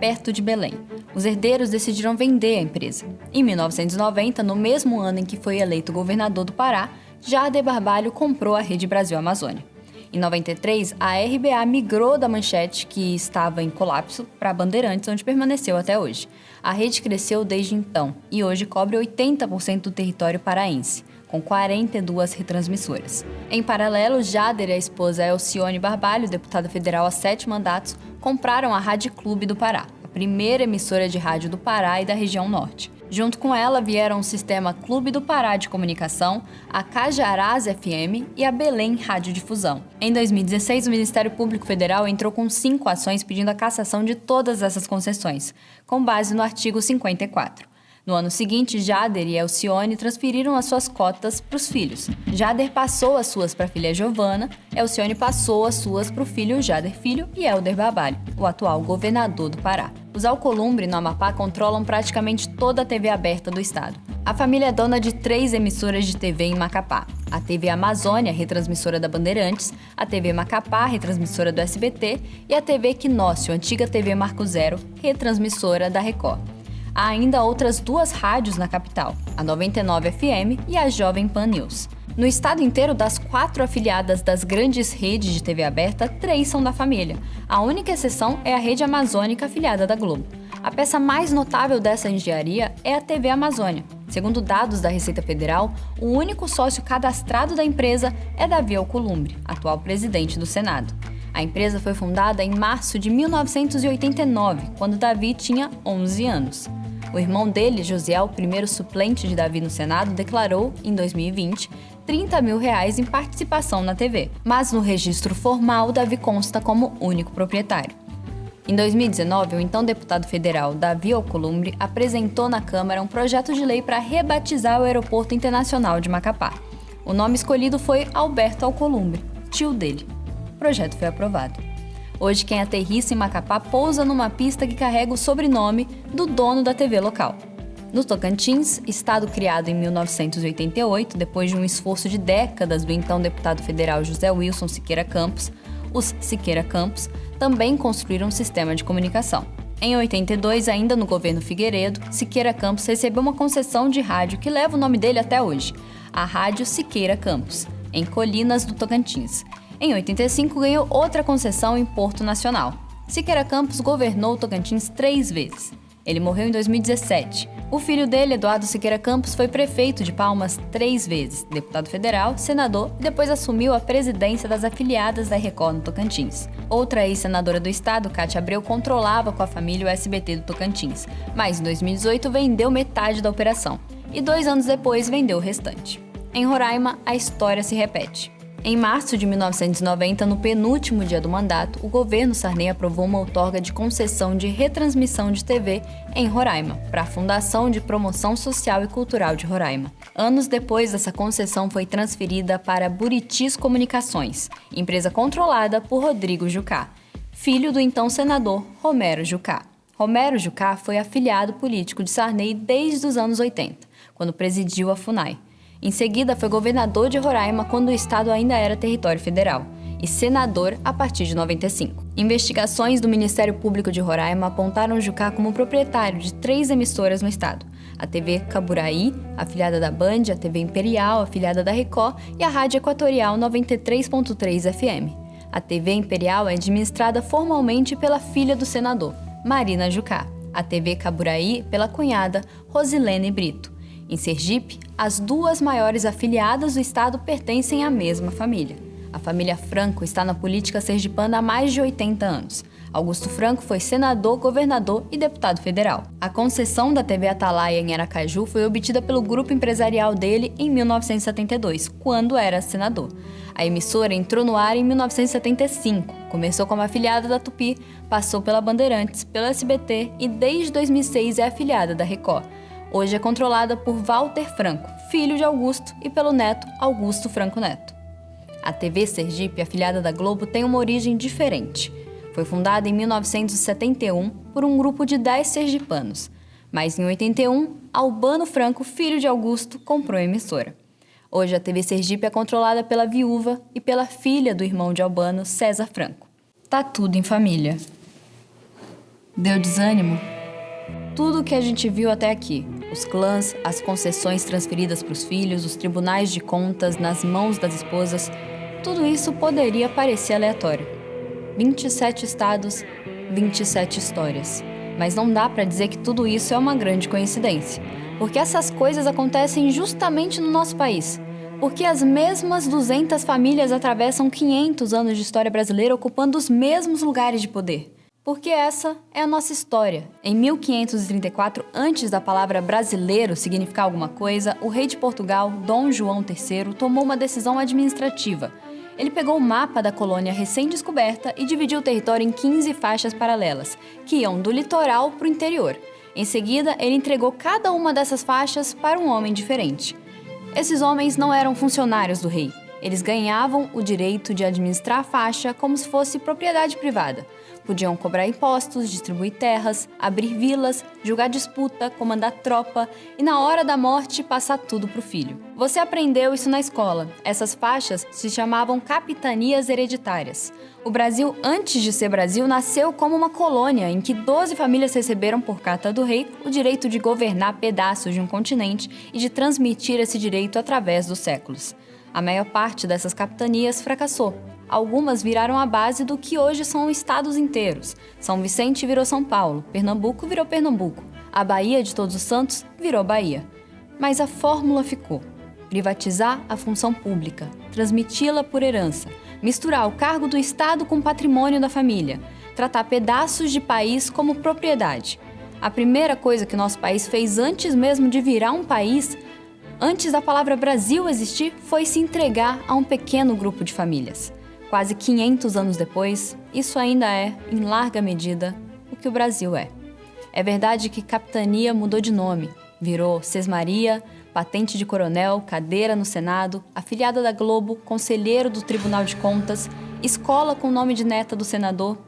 perto de Belém. Os herdeiros decidiram vender a empresa. Em 1990, no mesmo ano em que foi eleito governador do Pará, Jader Barbalho comprou a Rede Brasil Amazônia. Em 93, a RBA migrou da Manchete, que estava em colapso, para a Bandeirantes, onde permaneceu até hoje. A rede cresceu desde então e hoje cobre 80% do território paraense, com 42 retransmissoras. Em paralelo, Jader e a esposa Elcione Barbalho, deputada federal há 7 mandatos, compraram a Rádio Clube do Pará, a primeira emissora de rádio do Pará e da região norte. Junto com ela vieram o Sistema Clube do Pará de Comunicação, a Cajarás FM e a Belém Radiodifusão. Em 2016, o Ministério Público Federal entrou com 5 ações pedindo a cassação de todas essas concessões, com base no artigo 54. No ano seguinte, Jader e Elcione transferiram as suas cotas para os filhos. Jader passou as suas para a filha Giovana, Elcione passou as suas para o filho Jader Filho e Helder Barbalho, o atual governador do Pará. Os Alcolumbre, no Amapá, controlam praticamente toda a TV aberta do estado. A família é dona de 3 emissoras de TV em Macapá: a TV Amazônia, retransmissora da Bandeirantes, a TV Macapá, retransmissora do SBT, e a TV Equinócio, antiga TV Marco Zero, retransmissora da Record. Há ainda outras 2 rádios na capital, a 99 FM e a Jovem Pan News. No estado inteiro, das 4 afiliadas das grandes redes de TV aberta, 3 são da família. A única exceção é a Rede Amazônica, afiliada da Globo. A peça mais notável dessa engenharia é a TV Amazônia. Segundo dados da Receita Federal, o único sócio cadastrado da empresa é Davi Alcolumbre, atual presidente do Senado. A empresa foi fundada em março de 1989, quando Davi tinha 11 anos. O irmão dele, Josiel, primeiro suplente de Davi no Senado, declarou, em 2020, R$30 mil em participação na TV. Mas no registro formal, Davi consta como único proprietário. Em 2019, o então deputado federal Davi Alcolumbre apresentou na Câmara um projeto de lei para rebatizar o Aeroporto Internacional de Macapá. O nome escolhido foi Alberto Alcolumbre, tio dele. O projeto foi aprovado. Hoje, quem aterrissa em Macapá pousa numa pista que carrega o sobrenome do dono da TV local. No Tocantins, estado criado em 1988, depois de um esforço de décadas do então deputado federal José Wilson Siqueira Campos, os Siqueira Campos também construíram um sistema de comunicação. Em 82, ainda no governo Figueiredo, Siqueira Campos recebeu uma concessão de rádio que leva o nome dele até hoje, a Rádio Siqueira Campos, em Colinas do Tocantins. Em 85, ganhou outra concessão em Porto Nacional. Siqueira Campos governou o Tocantins 3 vezes. Ele morreu em 2017. O filho dele, Eduardo Siqueira Campos, foi prefeito de Palmas 3 vezes, deputado federal, senador e depois assumiu a presidência das afiliadas da Record no Tocantins. Outra ex-senadora do estado, Cátia Abreu, controlava com a família o SBT do Tocantins, mas em 2018 vendeu metade da operação e 2 anos depois vendeu o restante. Em Roraima, a história se repete. Em março de 1990, no penúltimo dia do mandato, o governo Sarney aprovou uma outorga de concessão de retransmissão de TV em Roraima, para a Fundação de Promoção Social e Cultural de Roraima. Anos depois, essa concessão foi transferida para Buritis Comunicações, empresa controlada por Rodrigo Jucá, filho do então senador Romero Jucá. Romero Jucá foi afiliado político de Sarney desde os anos 80, quando presidiu a FUNAI. Em seguida, foi governador de Roraima quando o estado ainda era território federal e senador a partir de 95. Investigações do Ministério Público de Roraima apontaram Jucá como proprietário de 3 emissoras no estado: a TV Caburaí, afiliada da Band, a TV Imperial, afiliada da Record, e a Rádio Equatorial 93.3 FM. A TV Imperial é administrada formalmente pela filha do senador, Marina Jucá. A TV Caburaí pela cunhada, Rosilene Brito. Em Sergipe, as 2 maiores afiliadas do estado pertencem à mesma família. A família Franco está na política sergipana há mais de 80 anos. Augusto Franco foi senador, governador e deputado federal. A concessão da TV Atalaia em Aracaju foi obtida pelo grupo empresarial dele em 1972, quando era senador. A emissora entrou no ar em 1975, começou como afiliada da Tupi, passou pela Bandeirantes, pela SBT e desde 2006 é afiliada da Record. Hoje é controlada por Walter Franco, filho de Augusto, e pelo neto Augusto Franco Neto. A TV Sergipe, afiliada da Globo, tem uma origem diferente. Foi fundada em 1971 por um grupo de 10 sergipanos, mas em 81, Albano Franco, filho de Augusto, comprou a emissora. Hoje a TV Sergipe é controlada pela viúva e pela filha do irmão de Albano, César Franco. Tá tudo em família. Deu desânimo? Tudo o que a gente viu até aqui, os clãs, as concessões transferidas para os filhos, os tribunais de contas nas mãos das esposas, tudo isso poderia parecer aleatório. 27 estados, 27 histórias. Mas não dá para dizer que tudo isso é uma grande coincidência, porque essas coisas acontecem justamente no nosso país. Porque as mesmas 200 famílias atravessam 500 anos de história brasileira ocupando os mesmos lugares de poder. Porque essa é a nossa história. Em 1534, antes da palavra brasileiro significar alguma coisa, o rei de Portugal, Dom João III, tomou uma decisão administrativa. Ele pegou o mapa da colônia recém-descoberta e dividiu o território em 15 faixas paralelas, que iam do litoral para o interior. Em seguida, ele entregou cada uma dessas faixas para um homem diferente. Esses homens não eram funcionários do rei. Eles ganhavam o direito de administrar a faixa como se fosse propriedade privada. Podiam cobrar impostos, distribuir terras, abrir vilas, julgar disputa, comandar tropa e, na hora da morte, passar tudo para o filho. Você aprendeu isso na escola. Essas faixas se chamavam capitanias hereditárias. O Brasil, antes de ser Brasil, nasceu como uma colônia em que 12 famílias receberam por carta do rei o direito de governar pedaços de um continente e de transmitir esse direito através dos séculos. A maior parte dessas capitanias fracassou. Algumas viraram a base do que hoje são estados inteiros. São Vicente virou São Paulo, Pernambuco virou Pernambuco, a Bahia de Todos os Santos virou Bahia. Mas a fórmula ficou: privatizar a função pública, transmiti-la por herança, misturar o cargo do Estado com o patrimônio da família, tratar pedaços de país como propriedade. A primeira coisa que nosso país fez antes mesmo de virar um país, antes da palavra Brasil existir, foi se entregar a um pequeno grupo de famílias. Quase 500 anos depois, isso ainda é, em larga medida, o que o Brasil é. É verdade que capitania mudou de nome, virou Sesmaria, patente de coronel, cadeira no Senado, afiliada da Globo, conselheiro do Tribunal de Contas, escola com nome de neta do senador.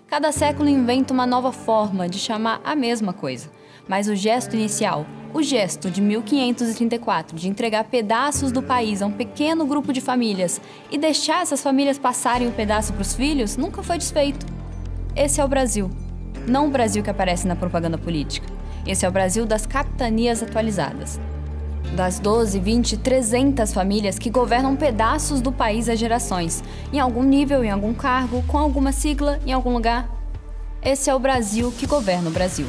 Cada século inventa uma nova forma de chamar a mesma coisa. Mas o gesto inicial, o gesto de 1534 de entregar pedaços do país a um pequeno grupo de famílias e deixar essas famílias passarem o pedaço para os filhos, nunca foi desfeito. Esse é o Brasil. Não o Brasil que aparece na propaganda política. Esse é o Brasil das capitanias atualizadas. Das 12, 20, 300 famílias que governam pedaços do país há gerações, em algum nível, em algum cargo, com alguma sigla, em algum lugar. Esse é o Brasil que governa o Brasil.